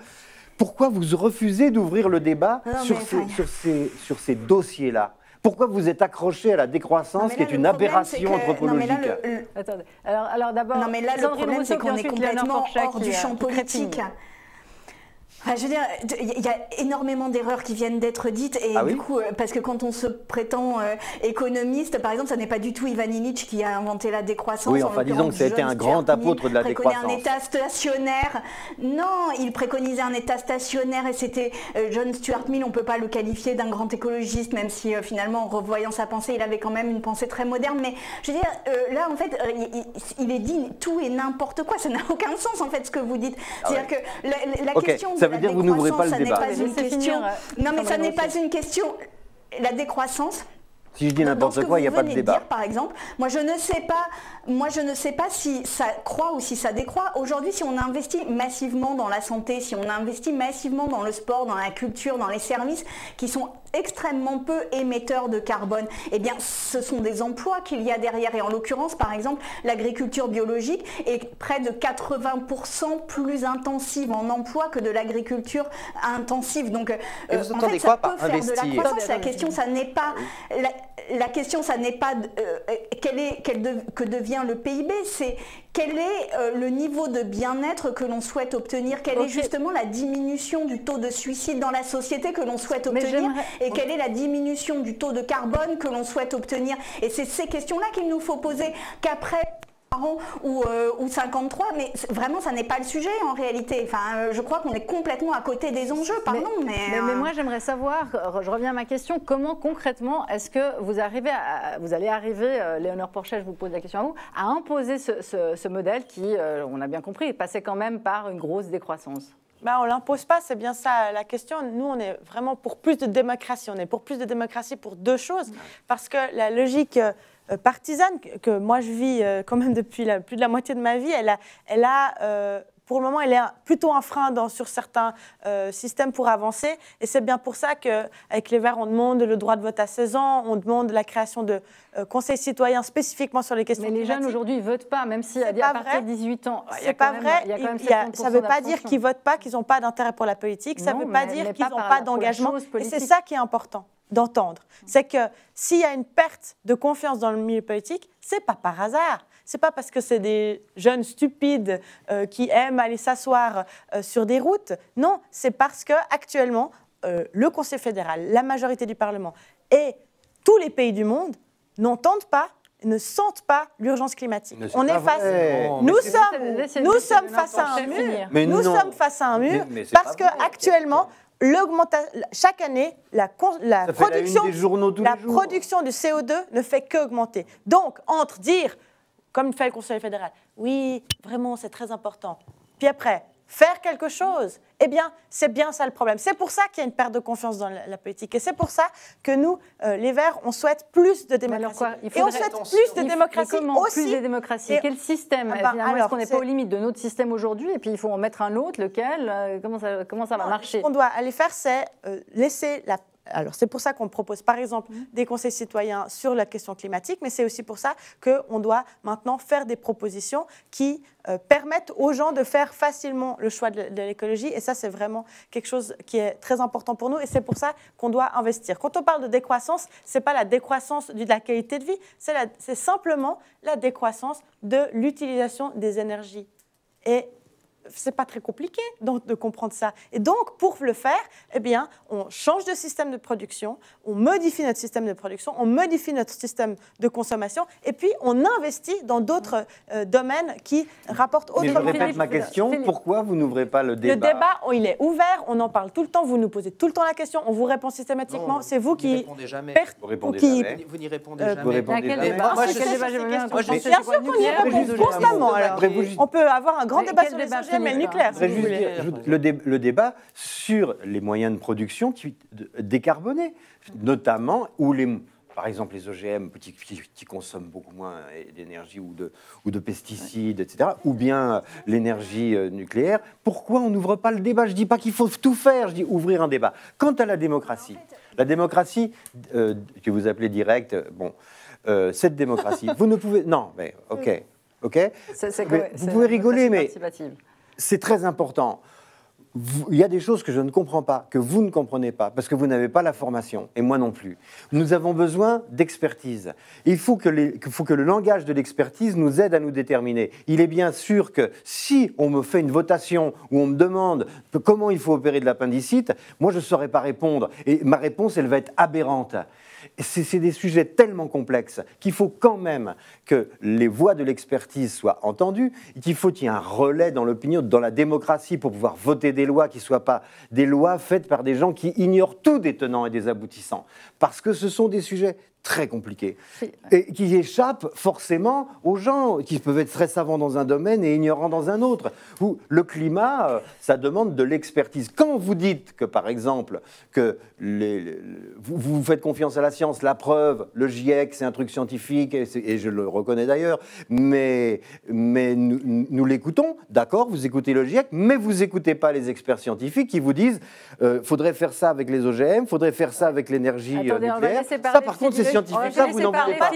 Pourquoi vous refusez d'ouvrir le débat sur ces dossiers-là? Pourquoi vous êtes accroché à la décroissance, qui est une aberration anthropologique? Attendez. Alors d'abord, non mais là le problème c'est qu'on est complètement hors du champ politique. Enfin, je veux dire, il y a énormément d'erreurs qui viennent d'être dites et du coup, parce que quand on se prétend économiste, par exemple, ça n'est pas du tout Ivan Illich qui a inventé la décroissance. Oui, enfin disons que ça a été un grand apôtre de la décroissance. Un État stationnaire. Non, il préconisait un État stationnaire et c'était John Stuart Mill, on ne peut pas le qualifier d'un grand écologiste, même si finalement, en revoyant sa pensée, il avait quand même une pensée très moderne. Mais je veux dire, là, en fait, il est dit tout et n'importe quoi. Ça n'a aucun sens, en fait, ce que vous dites. C'est-à-dire que la question... Ça veut dire que vous n'ouvrez pas le débat. Non, mais ça n'est pas une question. La décroissance. Si je dis n'importe quoi, il n'y a pas de débat. Dire, par exemple, moi je ne sais pas si ça croît ou si ça décroît. Aujourd'hui, si on investit massivement dans la santé, si on investit massivement dans le sport, dans la culture, dans les services qui sont extrêmement peu émetteurs de carbone, eh bien, ce sont des emplois qu'il y a derrière. Et en l'occurrence, par exemple, l'agriculture biologique est près de 80% plus intensive en emploi que de l'agriculture intensive. Donc, vous en entendez fait, quoi ça peut par faire de la investir? croissance. La question, ça n'est pas... La question, ça n'est pas que devient le PIB, c'est quel est le niveau de bien-être que l'on souhaite obtenir, quelle est justement la diminution du taux de suicide dans la société que l'on souhaite obtenir et quelle est la diminution du taux de carbone que l'on souhaite obtenir. Et c'est ces questions-là qu'il nous faut poser, qu'après... ou 53, mais vraiment ça n'est pas le sujet en réalité. Enfin, je crois qu'on est complètement à côté des enjeux, pardon. Mais moi j'aimerais savoir, je reviens à ma question, comment concrètement est-ce que vous allez arriver, Léonore Porchet, je vous pose la question à vous, à imposer ce modèle qui, on a bien compris, passait quand même par une grosse décroissance? On ne l'impose pas, c'est bien ça la question. Nous, on est vraiment pour plus de démocratie. On est pour plus de démocratie pour deux choses. Parce que la logique partisane que moi je vis quand même depuis plus de la moitié de ma vie, pour le moment, elle est plutôt un frein sur certains systèmes pour avancer. Et c'est bien pour ça qu'avec les Verts, on demande le droit de vote à 16 ans, on demande la création de conseils citoyens spécifiquement sur les questions climatiques. Mais les jeunes aujourd'hui, ils ne votent pas, même si à partir de 18 ans, c'est pas vrai. Ça ne veut pas dire qu'ils ne votent pas, qu'ils n'ont pas d'intérêt pour la politique. Ça ne veut pas dire qu'ils n'ont pas d'engagement. Et c'est ça qui est important d'entendre. C'est que s'il y a une perte de confiance dans le milieu politique, ce n'est pas par hasard. Ce n'est pas parce que c'est des jeunes stupides qui aiment aller s'asseoir sur des routes. Non, c'est parce qu'actuellement, le Conseil fédéral, la majorité du Parlement et tous les pays du monde n'entendent pas, ne sentent pas l'urgence climatique. On est face... Nous sommes face à un mur. Nous sommes face à un mur parce qu'actuellement... Chaque année, la production du CO2 ne fait qu'augmenter. Donc, entre dire, comme fait le Conseil fédéral, oui, vraiment, c'est très important, puis après, faire quelque chose, eh bien, c'est bien ça le problème. C'est pour ça qu'il y a une perte de confiance dans la politique. Et c'est pour ça que nous, les Verts, on souhaite plus de démocratie. Et on souhaite plus de démocratie aussi. Plus de démocratie. Quel système? Est-ce qu'on n'est pas aux limites de notre système aujourd'hui? Et puis, il faut en mettre un autre. Lequel? Comment ça va marcher? Ce qu'on doit aller faire, c'est laisser la... Alors, c'est pour ça qu'on propose, par exemple, des conseils citoyens sur la question climatique, mais c'est aussi pour ça qu'on doit maintenant faire des propositions qui permettent aux gens de faire facilement le choix de l'écologie. Et ça, c'est vraiment quelque chose qui est très important pour nous. Et c'est pour ça qu'on doit investir. Quand on parle de décroissance, ce n'est pas la décroissance de la qualité de vie, c'est simplement la décroissance de l'utilisation des énergies. Et c'est pas très compliqué donc, de comprendre ça. Et donc, pour le faire, eh bien, on change de système de production, on modifie notre système de production, on modifie notre système de consommation, et puis on investit dans d'autres domaines qui rapportent autrement. Mais je répète ma question, pourquoi vous n'ouvrez pas le débat? Le débat, il est ouvert, on en parle tout le temps, vous nous posez tout le temps la question, on vous répond systématiquement, c'est vous qui... répondez jamais. Vous répondez jamais. Vous n'y répondez jamais. Vous répondez jamais. Bien sûr qu'on y répond constamment. On peut avoir un grand débat sur les OGM et le nucléaire. Le débat sur les moyens de production décarbonés, notamment où par exemple les OGM qui consomment beaucoup moins d'énergie ou de pesticides, etc., ou bien l'énergie nucléaire. Pourquoi on n'ouvre pas le débat? Je ne dis pas qu'il faut tout faire, je dis ouvrir un débat. Quant à la démocratie que vous appelez directe, cette démocratie, vous ne pouvez... Non, mais ok. ok? Vous pouvez rigoler, mais c'est très important. Il y a des choses que je ne comprends pas, que vous ne comprenez pas, parce que vous n'avez pas la formation, et moi non plus. Nous avons besoin d'expertise. Il faut que le langage de l'expertise nous aide à nous déterminer. Il est bien sûr que si on me fait une votation où on me demande comment il faut opérer de l'appendicite, moi je ne saurais pas répondre, et ma réponse, elle va être aberrante. C'est des sujets tellement complexes qu'il faut quand même que les voix de l'expertise soient entendues, qu'il faut qu'il y ait un relais dans l'opinion, dans la démocratie pour pouvoir voter des lois qui ne soient pas des lois faites par des gens qui ignorent tout des tenants et des aboutissants. Parce que ce sont des sujets très compliqués et qui échappent forcément aux gens qui peuvent être très savants dans un domaine et ignorants dans un autre. Le climat, ça demande de l'expertise. Quand vous dites que, par exemple, que vous faites confiance à la science, la preuve, le GIEC, c'est un truc scientifique, et je le reconnais d'ailleurs, mais nous l'écoutons, d'accord, vous écoutez le GIEC, mais vous n'écoutez pas les experts scientifiques qui vous disent faudrait faire ça avec les OGM, faudrait faire ça avec l'énergie nucléaire. Ça, par contre, c'est scientifique, ça, vous n'en voulez pas.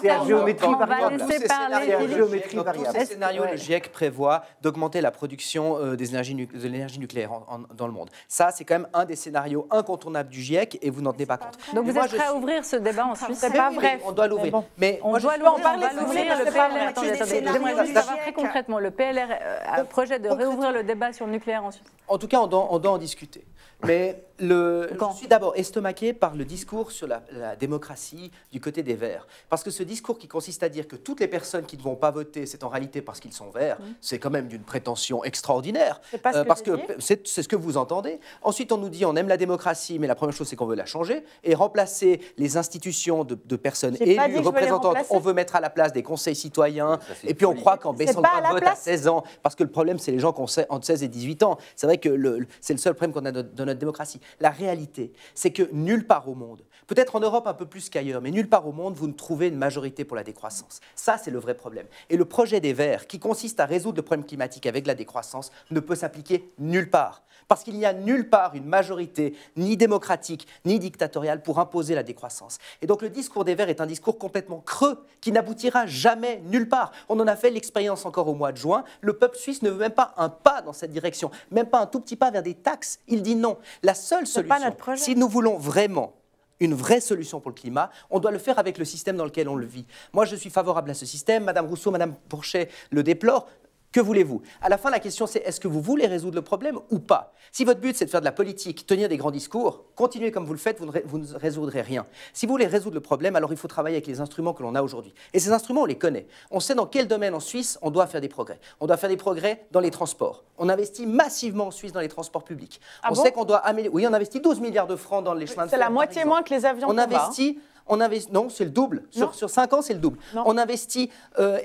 C'est à géométrie variable. Dans ces scénarios, le GIEC prévoit d'augmenter la production de l'énergie nucléaire dans le monde. Ça, c'est quand même un des scénarios incontournables du GIEC et vous n'en tenez pas compte. Donc vous êtes prêt à ouvrir ce débat en Suisse? C'est pas vrai. On doit l'ouvrir. Mais on doit l'ouvrir. Le PLR, attendez, j'aimerais juste savoir très concrètement, le PLR a un projet de réouvrir le débat sur le nucléaire en Suisse? En tout cas, on doit en discuter. Mais je suis d'abord estomaqué par le discours sur la démocratie du côté des Verts. Parce que ce discours qui consiste à dire que toutes les personnes qui ne vont pas voter, c'est en réalité parce qu'ils sont verts, c'est quand même d'une prétention extraordinaire. Parce que c'est ce que vous entendez. Ensuite, on nous dit on aime la démocratie, mais la première chose, c'est qu'on veut la changer et remplacer les institutions de personnes élues, représentantes. On veut mettre à la place des conseils citoyens. Et puis on croit qu'en baissant le droit de vote à 16 ans, parce que le problème, c'est les gens qui ont entre 16 et 18 ans. C'est vrai que c'est le seul problème qu'on a dans notre démocratie. La réalité, c'est que nulle part au monde, peut-être en Europe un peu plus qu'ailleurs, mais nulle part au monde, vous ne trouvez une majorité pour la décroissance. Ça, c'est le vrai problème. Et le projet des Verts, qui consiste à résoudre le problème climatique avec la décroissance, ne peut s'appliquer nulle part. Parce qu'il n'y a nulle part une majorité, ni démocratique, ni dictatoriale, pour imposer la décroissance. Et donc le discours des Verts est un discours complètement creux, qui n'aboutira jamais nulle part. On en a fait l'expérience encore au mois de juin. Le peuple suisse ne veut même pas un pas dans cette direction, même pas un tout petit pas vers des taxes. Il dit non. La seule solution, si nous voulons vraiment une vraie solution pour le climat, on doit le faire avec le système dans lequel on le vit. Moi, je suis favorable à ce système. Madame Rousseau, Madame Pourchet le déplorent. Que voulez-vous? À la fin, la question, c'est est-ce que vous voulez résoudre le problème ou pas? Si votre but, c'est de faire de la politique, tenir des grands discours, continuez comme vous le faites, vous ne résoudrez rien. Si vous voulez résoudre le problème, alors il faut travailler avec les instruments que l'on a aujourd'hui. Et ces instruments, on les connaît. On sait dans quel domaine en Suisse on doit faire des progrès. On doit faire des progrès dans les transports. On investit massivement en Suisse dans les transports publics. On sait qu'on doit améliorer... Oui, on investit 12 milliards de francs dans les chemins de fer. C'est la moitié moins que les avions. Non, c'est le double. Sur 5 ans, c'est le double. Non. On investit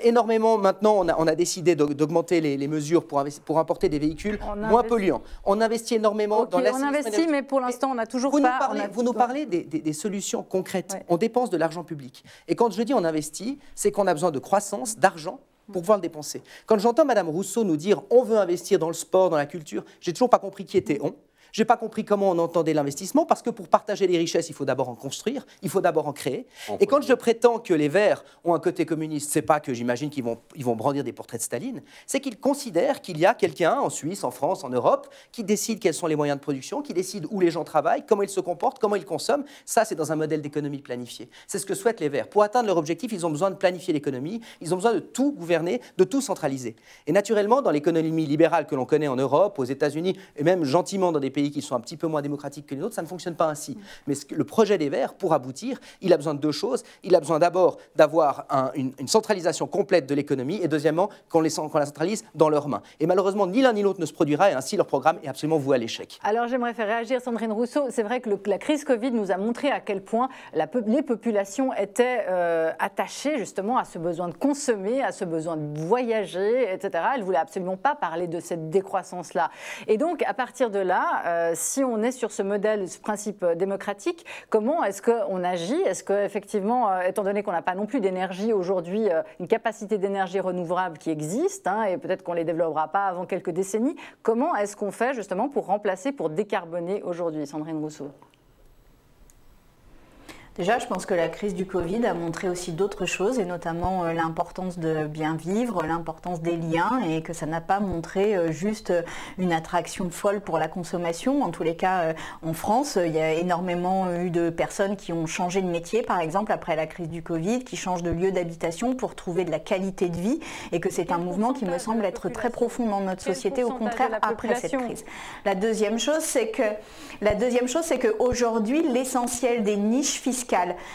énormément. Maintenant, on a décidé d'augmenter les mesures pour importer des véhicules moins polluants. On investit énormément dans la... On investit, mais pour l'instant, on n'a toujours pas... Vous nous parlez des solutions concrètes. Ouais. On dépense de l'argent public. Et quand je dis on investit, c'est qu'on a besoin de croissance, d'argent, pour pouvoir le dépenser. Quand j'entends Mme Rousseau nous dire on veut investir dans le sport, dans la culture, j'ai toujours pas compris qui était on. Je n'ai pas compris comment on entendait l'investissement, parce que pour partager les richesses, il faut d'abord en construire, il faut d'abord en créer. Et quand je prétends que les Verts ont un côté communiste, c'est pas que j'imagine qu'ils vont brandir des portraits de Staline, c'est qu'ils considèrent qu'il y a quelqu'un en Suisse, en France, en Europe, qui décide quels sont les moyens de production, qui décide où les gens travaillent, comment ils se comportent, comment ils consomment. Ça, c'est dans un modèle d'économie planifiée. C'est ce que souhaitent les Verts. Pour atteindre leur objectif, ils ont besoin de planifier l'économie, ils ont besoin de tout gouverner, de tout centraliser. Et naturellement, dans l'économie libérale que l'on connaît en Europe, aux États-Unis, et même gentiment dans des pays qui sont un petit peu moins démocratiques que les autres, ça ne fonctionne pas ainsi. Mais le projet des Verts, pour aboutir, il a besoin de deux choses. Il a besoin d'abord d'avoir une centralisation complète de l'économie et deuxièmement, qu'on la centralise dans leurs mains. Et malheureusement, ni l'un ni l'autre ne se produira et ainsi leur programme est absolument voué à l'échec. Alors j'aimerais faire réagir Sandrine Rousseau. C'est vrai que la crise Covid nous a montré à quel point les populations étaient attachées justement à ce besoin de consommer, à ce besoin de voyager, etc. Elles ne voulaient absolument pas parler de cette décroissance-là. Et donc, à partir de là, si on est sur ce modèle, ce principe démocratique, comment est-ce qu'on agit? Est-ce qu'effectivement, étant donné qu'on n'a pas non plus d'énergie aujourd'hui, une capacité d'énergie renouvelable qui existe, hein, et peut-être qu'on ne les développera pas avant quelques décennies, comment est-ce qu'on fait justement pour remplacer, pour décarboner aujourd'hui, Sandrine Rousseau? Déjà, je pense que la crise du Covid a montré aussi d'autres choses, et notamment l'importance de bien vivre, l'importance des liens, et que ça n'a pas montré juste une attraction folle pour la consommation. En tous les cas, en France, il y a énormément eu de personnes qui ont changé de métier, par exemple, après la crise du Covid, qui changent de lieu d'habitation pour trouver de la qualité de vie, et que c'est un mouvement qui me semble être très profond dans notre société, au contraire, après cette crise. La deuxième chose, c'est qu'aujourd'hui, l'essentiel des niches fiscales,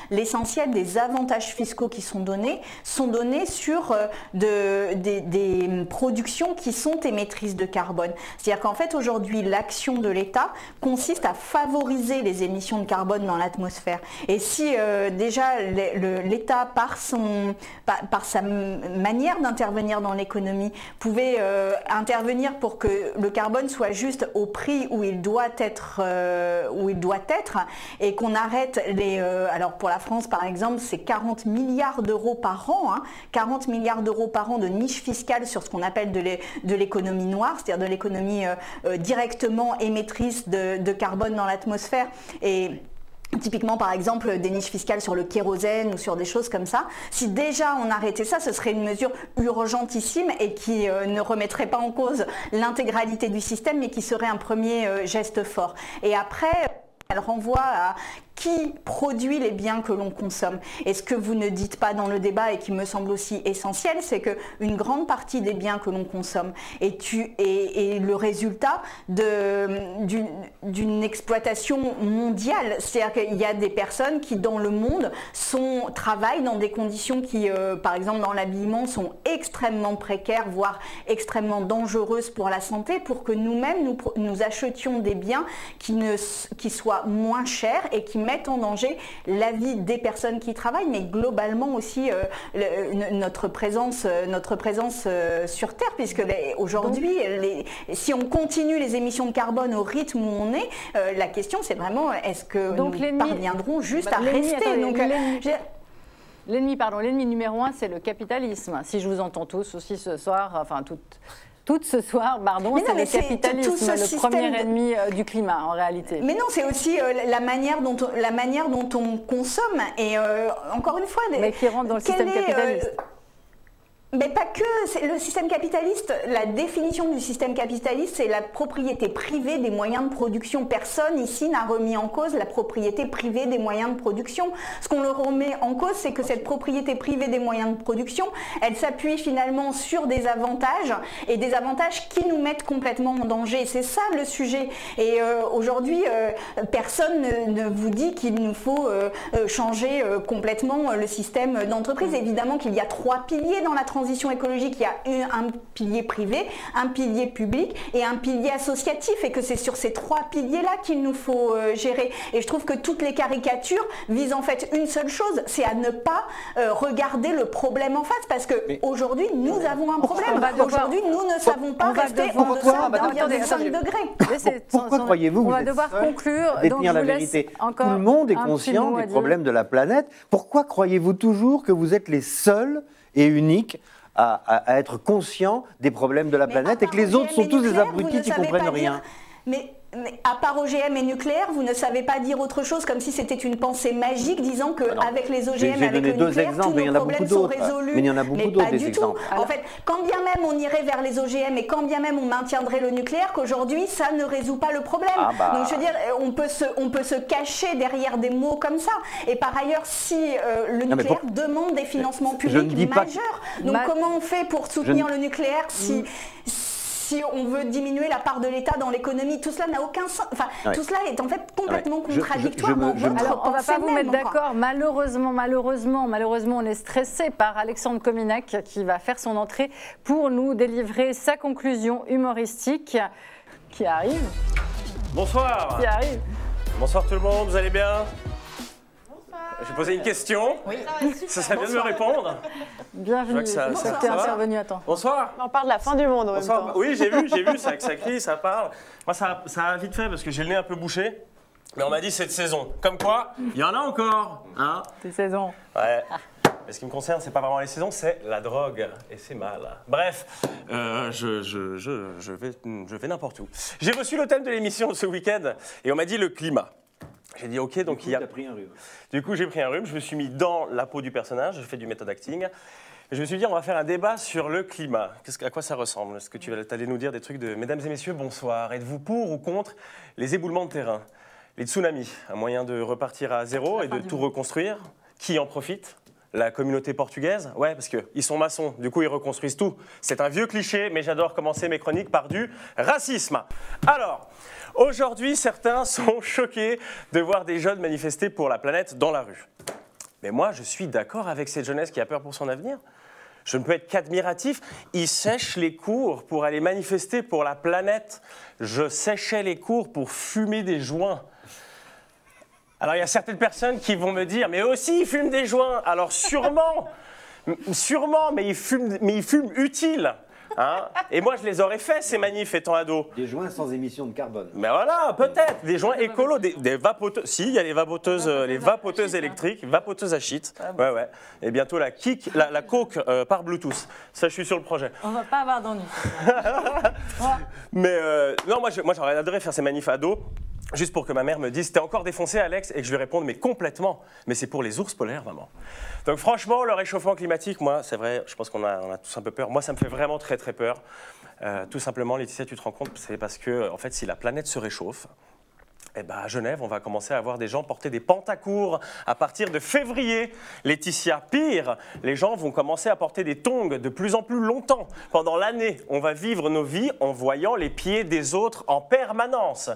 l'essentiel des avantages fiscaux qui sont donnés sur des productions qui sont émettrices de carbone. C'est-à-dire qu'en fait, aujourd'hui, l'action de l'État consiste à favoriser les émissions de carbone dans l'atmosphère. Et si déjà l'État, par sa manière d'intervenir dans l'économie, pouvait intervenir pour que le carbone soit juste au prix où il doit être, et qu'on arrête alors pour la France par exemple, c'est 40 milliards d'euros par an, 40 milliards d'euros par an de niche fiscale sur ce qu'on appelle de l'économie noire, c'est-à-dire de l'économie directement émettrice de carbone dans l'atmosphère. Et typiquement, par exemple, des niches fiscales sur le kérosène ou sur des choses comme ça. Si déjà on arrêtait ça, ce serait une mesure urgentissime et qui ne remettrait pas en cause l'intégralité du système, mais qui serait un premier geste fort. Et après, elle renvoie à qui produit les biens que l'on consomme. Et ce que vous ne dites pas dans le débat et qui me semble aussi essentiel, c'est qu'une grande partie des biens que l'on consomme est le résultat d'une exploitation mondiale. C'est-à-dire qu'il y a des personnes qui, dans le monde, travaillent dans des conditions qui, par exemple dans l'habillement, sont extrêmement précaires, voire extrêmement dangereuses pour la santé, pour que nous-mêmes, nous achetions des biens qui soient moins chers et qui mettent en danger la vie des personnes qui travaillent, mais globalement aussi notre présence sur Terre, puisque aujourd'hui, si on continue les émissions de carbone au rythme où on est, la question c'est vraiment est-ce que nous parviendrons juste à rester. L'ennemi numéro 1, c'est le capitalisme. Si je vous entends tous aussi ce soir, enfin toutes ce soir, pardon, c'est le capitalisme, le premier ennemi du climat en réalité. Mais non, c'est aussi la manière dont on consomme, et encore une fois... Mais qui rentre dans le système capitaliste. Mais pas que, le système capitaliste, la définition du système capitaliste, c'est la propriété privée des moyens de production. Personne ici n'a remis en cause la propriété privée des moyens de production. Ce qu'on le remet en cause, c'est que cette propriété privée des moyens de production, elle s'appuie finalement sur des avantages, et des avantages qui nous mettent complètement en danger. C'est ça le sujet. Et aujourd'hui, personne ne vous dit qu'il nous faut changer complètement le système d'entreprise. Évidemment qu'il y a 3 piliers dans la transition écologique. Il y a un pilier privé, un pilier public et un pilier associatif, et que c'est sur ces 3 piliers-là qu'il nous faut gérer. Et je trouve que toutes les caricatures visent en fait une seule chose, c'est à ne pas regarder le problème en face, parce qu'aujourd'hui, nous avons un problème. Aujourd'hui, nous ne savons pas rester en deçà d'1,5 degré. Pourquoi croyez-vous que vous êtes conclure, à détenir la vérité? Tout le monde est conscient des problèmes de la planète. Pourquoi croyez-vous toujours que vous êtes les seuls et uniques à être conscients des problèmes de la planète, et que les autres sont tous des abrutis qui ne comprennent rien? Mais à part OGM et nucléaire, vous ne savez pas dire autre chose, comme si c'était une pensée magique disant qu'avec les OGM, avec le nucléaire, tous nos problèmes sont résolus. Mais il y en a beaucoup d'autres des exemples. En fait, quand bien même on irait vers les OGM et quand bien même on maintiendrait le nucléaire, qu'aujourd'hui ça ne résout pas le problème. Donc je veux dire, on peut se cacher derrière des mots comme ça. Et par ailleurs, si le nucléaire demande des financements publics majeurs, donc comment on fait pour soutenir le nucléaire si on veut diminuer la part de l'État dans l'économie? Tout cela n'a aucun sens. Enfin, tout cela est en fait complètement contradictoire. Alors, on ne va pas vous mettre d'accord. Malheureusement, on est stressé par Alexandre Kominak, qui va faire son entrée pour nous délivrer sa conclusion humoristique qui arrive. Bonsoir. Qui arrive. Bonsoir tout le monde, vous allez bien? J'ai posé une question. Oui. Ça serait bien de me répondre. Bienvenue. Tu es intervenu à temps. Bonsoir. On parle de la fin du monde en même temps. Oui, j'ai vu, ça crie, ça parle. Moi, ça a vite fait parce que j'ai le nez un peu bouché. Mais on m'a dit cette saison. Comme quoi, il y en a encore. Hein? Des saisons. Ouais. Mais ce qui me concerne, c'est pas vraiment les saisons, c'est la drogue. Et c'est mal. Bref, je vais n'importe où. J'ai reçu le thème de l'émission ce week-end et on m'a dit le climat. J'ai dit ok, donc il y a... pris un rhume. Du coup, j'ai pris un rhume, je me suis mis dans la peau du personnage, j'ai fait du méthode acting. Et je me suis dit, on va faire un débat sur le climat. À quoi ça ressemble? Est-ce que tu allais nous dire des trucs de « Mesdames et messieurs, bonsoir. Êtes-vous pour ou contre les éboulements de terrain? Les tsunamis, un moyen de repartir à zéro et de tout reconstruire. Qui en profite? La communauté portugaise? Ouais, parce qu'ils sont maçons, du coup ils reconstruisent tout. C'est un vieux cliché, mais j'adore commencer mes chroniques par du racisme. Alors, aujourd'hui, certains sont choqués de voir des jeunes manifester pour la planète dans la rue. Mais moi, je suis d'accord avec cette jeunesse qui a peur pour son avenir. Je ne peux être qu'admiratif. Ils sèchent les cours pour aller manifester pour la planète. Je séchais les cours pour fumer des joints. Alors, il y a certaines personnes qui vont me dire « Mais aussi, ils fument des joints !» Alors, sûrement, mais ils fument utile. Hein, et moi, je les aurais fait, ces manifs, étant ado. Des joints sans émission de carbone. Mais voilà, peut-être. Des joints écolos, des vapoteuses. Si, il y a les vapoteuses électriques, vapoteuses à shit. Ouais. Et bientôt la coke par Bluetooth. Ça, je suis sur le projet. On va pas avoir d'ennui. Mais non, moi, j'aurais adoré faire ces manifs ados. Juste pour que ma mère me dise « T'es encore défoncé, Alex ?» et que je lui réponde « Mais complètement. Mais c'est pour les ours polaires, maman. » Donc franchement, le réchauffement climatique, moi, c'est vrai, je pense qu'on a tous un peu peur. Moi, ça me fait vraiment très, très peur. Tout simplement, Laetitia, tu te rends compte, c'est parce que, en fait, si la planète se réchauffe, eh ben, à Genève, on va commencer à voir des gens porter des pantacours à partir de février. Laetitia, pire, les gens vont commencer à porter des tongs de plus en plus longtemps. Pendant l'année, on va vivre nos vies en voyant les pieds des autres en permanence.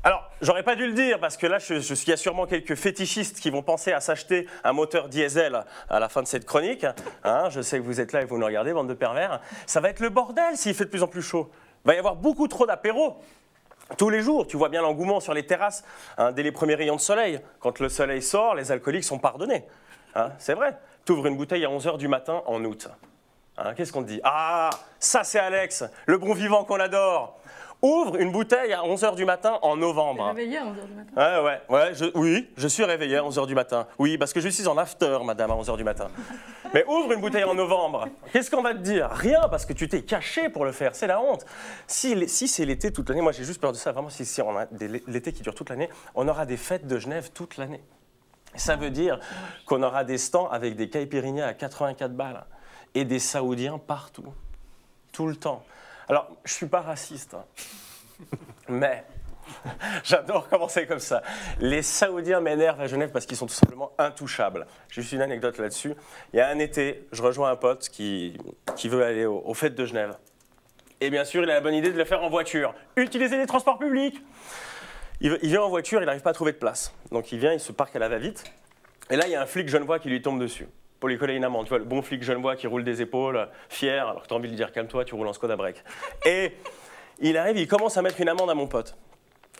Alors, j'aurais pas dû le dire parce que là, il y a sûrement quelques fétichistes qui vont penser à s'acheter un moteur diesel à la fin de cette chronique. Hein, je sais que vous êtes là et vous nous regardez, bande de pervers. Ça va être le bordel s'il fait de plus en plus chaud. Il va y avoir beaucoup trop d'apéros. Tous les jours, tu vois bien l'engouement sur les terrasses hein, dès les premiers rayons de soleil. Quand le soleil sort, les alcooliques sont pardonnés. Hein, c'est vrai. Tu ouvres une bouteille à 11 h du matin en août. Hein, qu'est-ce qu'on te dit? Ah, ça c'est Alex, le bon vivant qu'on adore. Ouvre une bouteille à 11 h du matin en novembre. T'es réveillé à 11 h du matin? Oui, je suis réveillé à 11 h du matin. Oui, parce que je suis en after, madame, à 11 h du matin. Mais ouvre une bouteille en novembre. Qu'est-ce qu'on va te dire? Rien, parce que tu t'es caché pour le faire. C'est la honte. Si c'est l'été toute l'année, moi j'ai juste peur de ça. Vraiment, si on a l'été qui dure toute l'année, on aura des fêtes de Genève toute l'année. Ça veut dire qu'on aura des stands avec des caipirinhas à 84 balles et des Saoudiens partout, tout le temps. Alors, je ne suis pas raciste, hein. Mais j'adore commencer comme ça. Les Saoudiens m'énervent à Genève parce qu'ils sont tout simplement intouchables. Juste une anecdote là-dessus. Il y a un été, je rejoins un pote qui veut aller aux fêtes de Genève. Et bien sûr, il a la bonne idée de le faire en voiture. Utiliser les transports publics. Il vient en voiture, il n'arrive pas à trouver de place. Donc il vient, il se parque à la va-vite. Et là, il y a un flic genevois qui lui tombe dessus. Pour lui coller une amende. Tu vois, le bon flic genevois qui roule des épaules, fier, alors que tu as envie de lui dire calme-toi, tu roules en Skoda break. Et il arrive, il commence à mettre une amende à mon pote.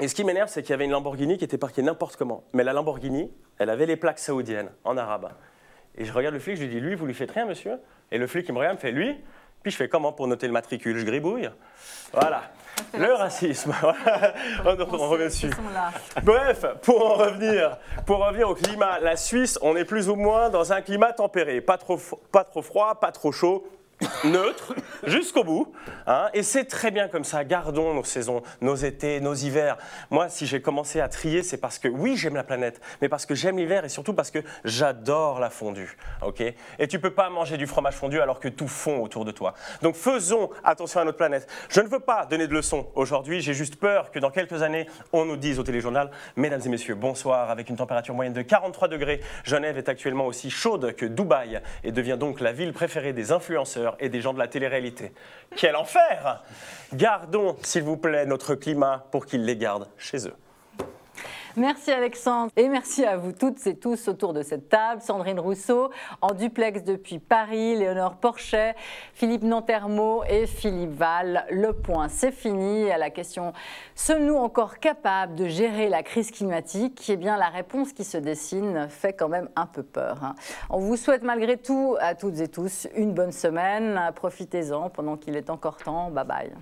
Et ce qui m'énerve, c'est qu'il y avait une Lamborghini qui était parquée n'importe comment. Mais la Lamborghini, elle avait les plaques saoudiennes, en arabe. Et je regarde le flic, je lui dis, lui, vous lui faites rien, monsieur? Et le flic, il me regarde, me fait, lui? Puis je fais comment pour noter le matricule? Je gribouille. Voilà. Le racisme. On revient dessus. Bref, pour en revenir au climat, la Suisse, on est plus ou moins dans un climat tempéré. Pas trop froid, pas trop chaud. Neutre, jusqu'au bout. Hein, et c'est très bien comme ça. Gardons nos saisons, nos étés, nos hivers. Moi, si j'ai commencé à trier, c'est parce que, oui, j'aime la planète, mais parce que j'aime l'hiver et surtout parce que j'adore la fondue. Okay, et tu ne peux pas manger du fromage fondu alors que tout fond autour de toi. Donc faisons attention à notre planète. Je ne veux pas donner de leçons aujourd'hui. J'ai juste peur que dans quelques années, on nous dise au téléjournal, mesdames et messieurs, bonsoir, avec une température moyenne de 43 degrés. Genève est actuellement aussi chaude que Dubaï et devient donc la ville préférée des influenceurs et des gens de la télé-réalité. Quel enfer! Gardons, s'il vous plaît, notre climat pour qu'ils les gardent chez eux. Merci Alexandre et merci à vous toutes et tous autour de cette table. Sandrine Rousseau en duplex depuis Paris, Léonore Porchet, Philippe Nantermo et Philippe Val. Le point, c'est fini. À la question « Sommes-nous encore capables de gérer la crise climatique ?» Eh bien, la réponse qui se dessine fait quand même un peu peur. On vous souhaite malgré tout à toutes et tous une bonne semaine. Profitez-en pendant qu'il est encore temps. Bye bye.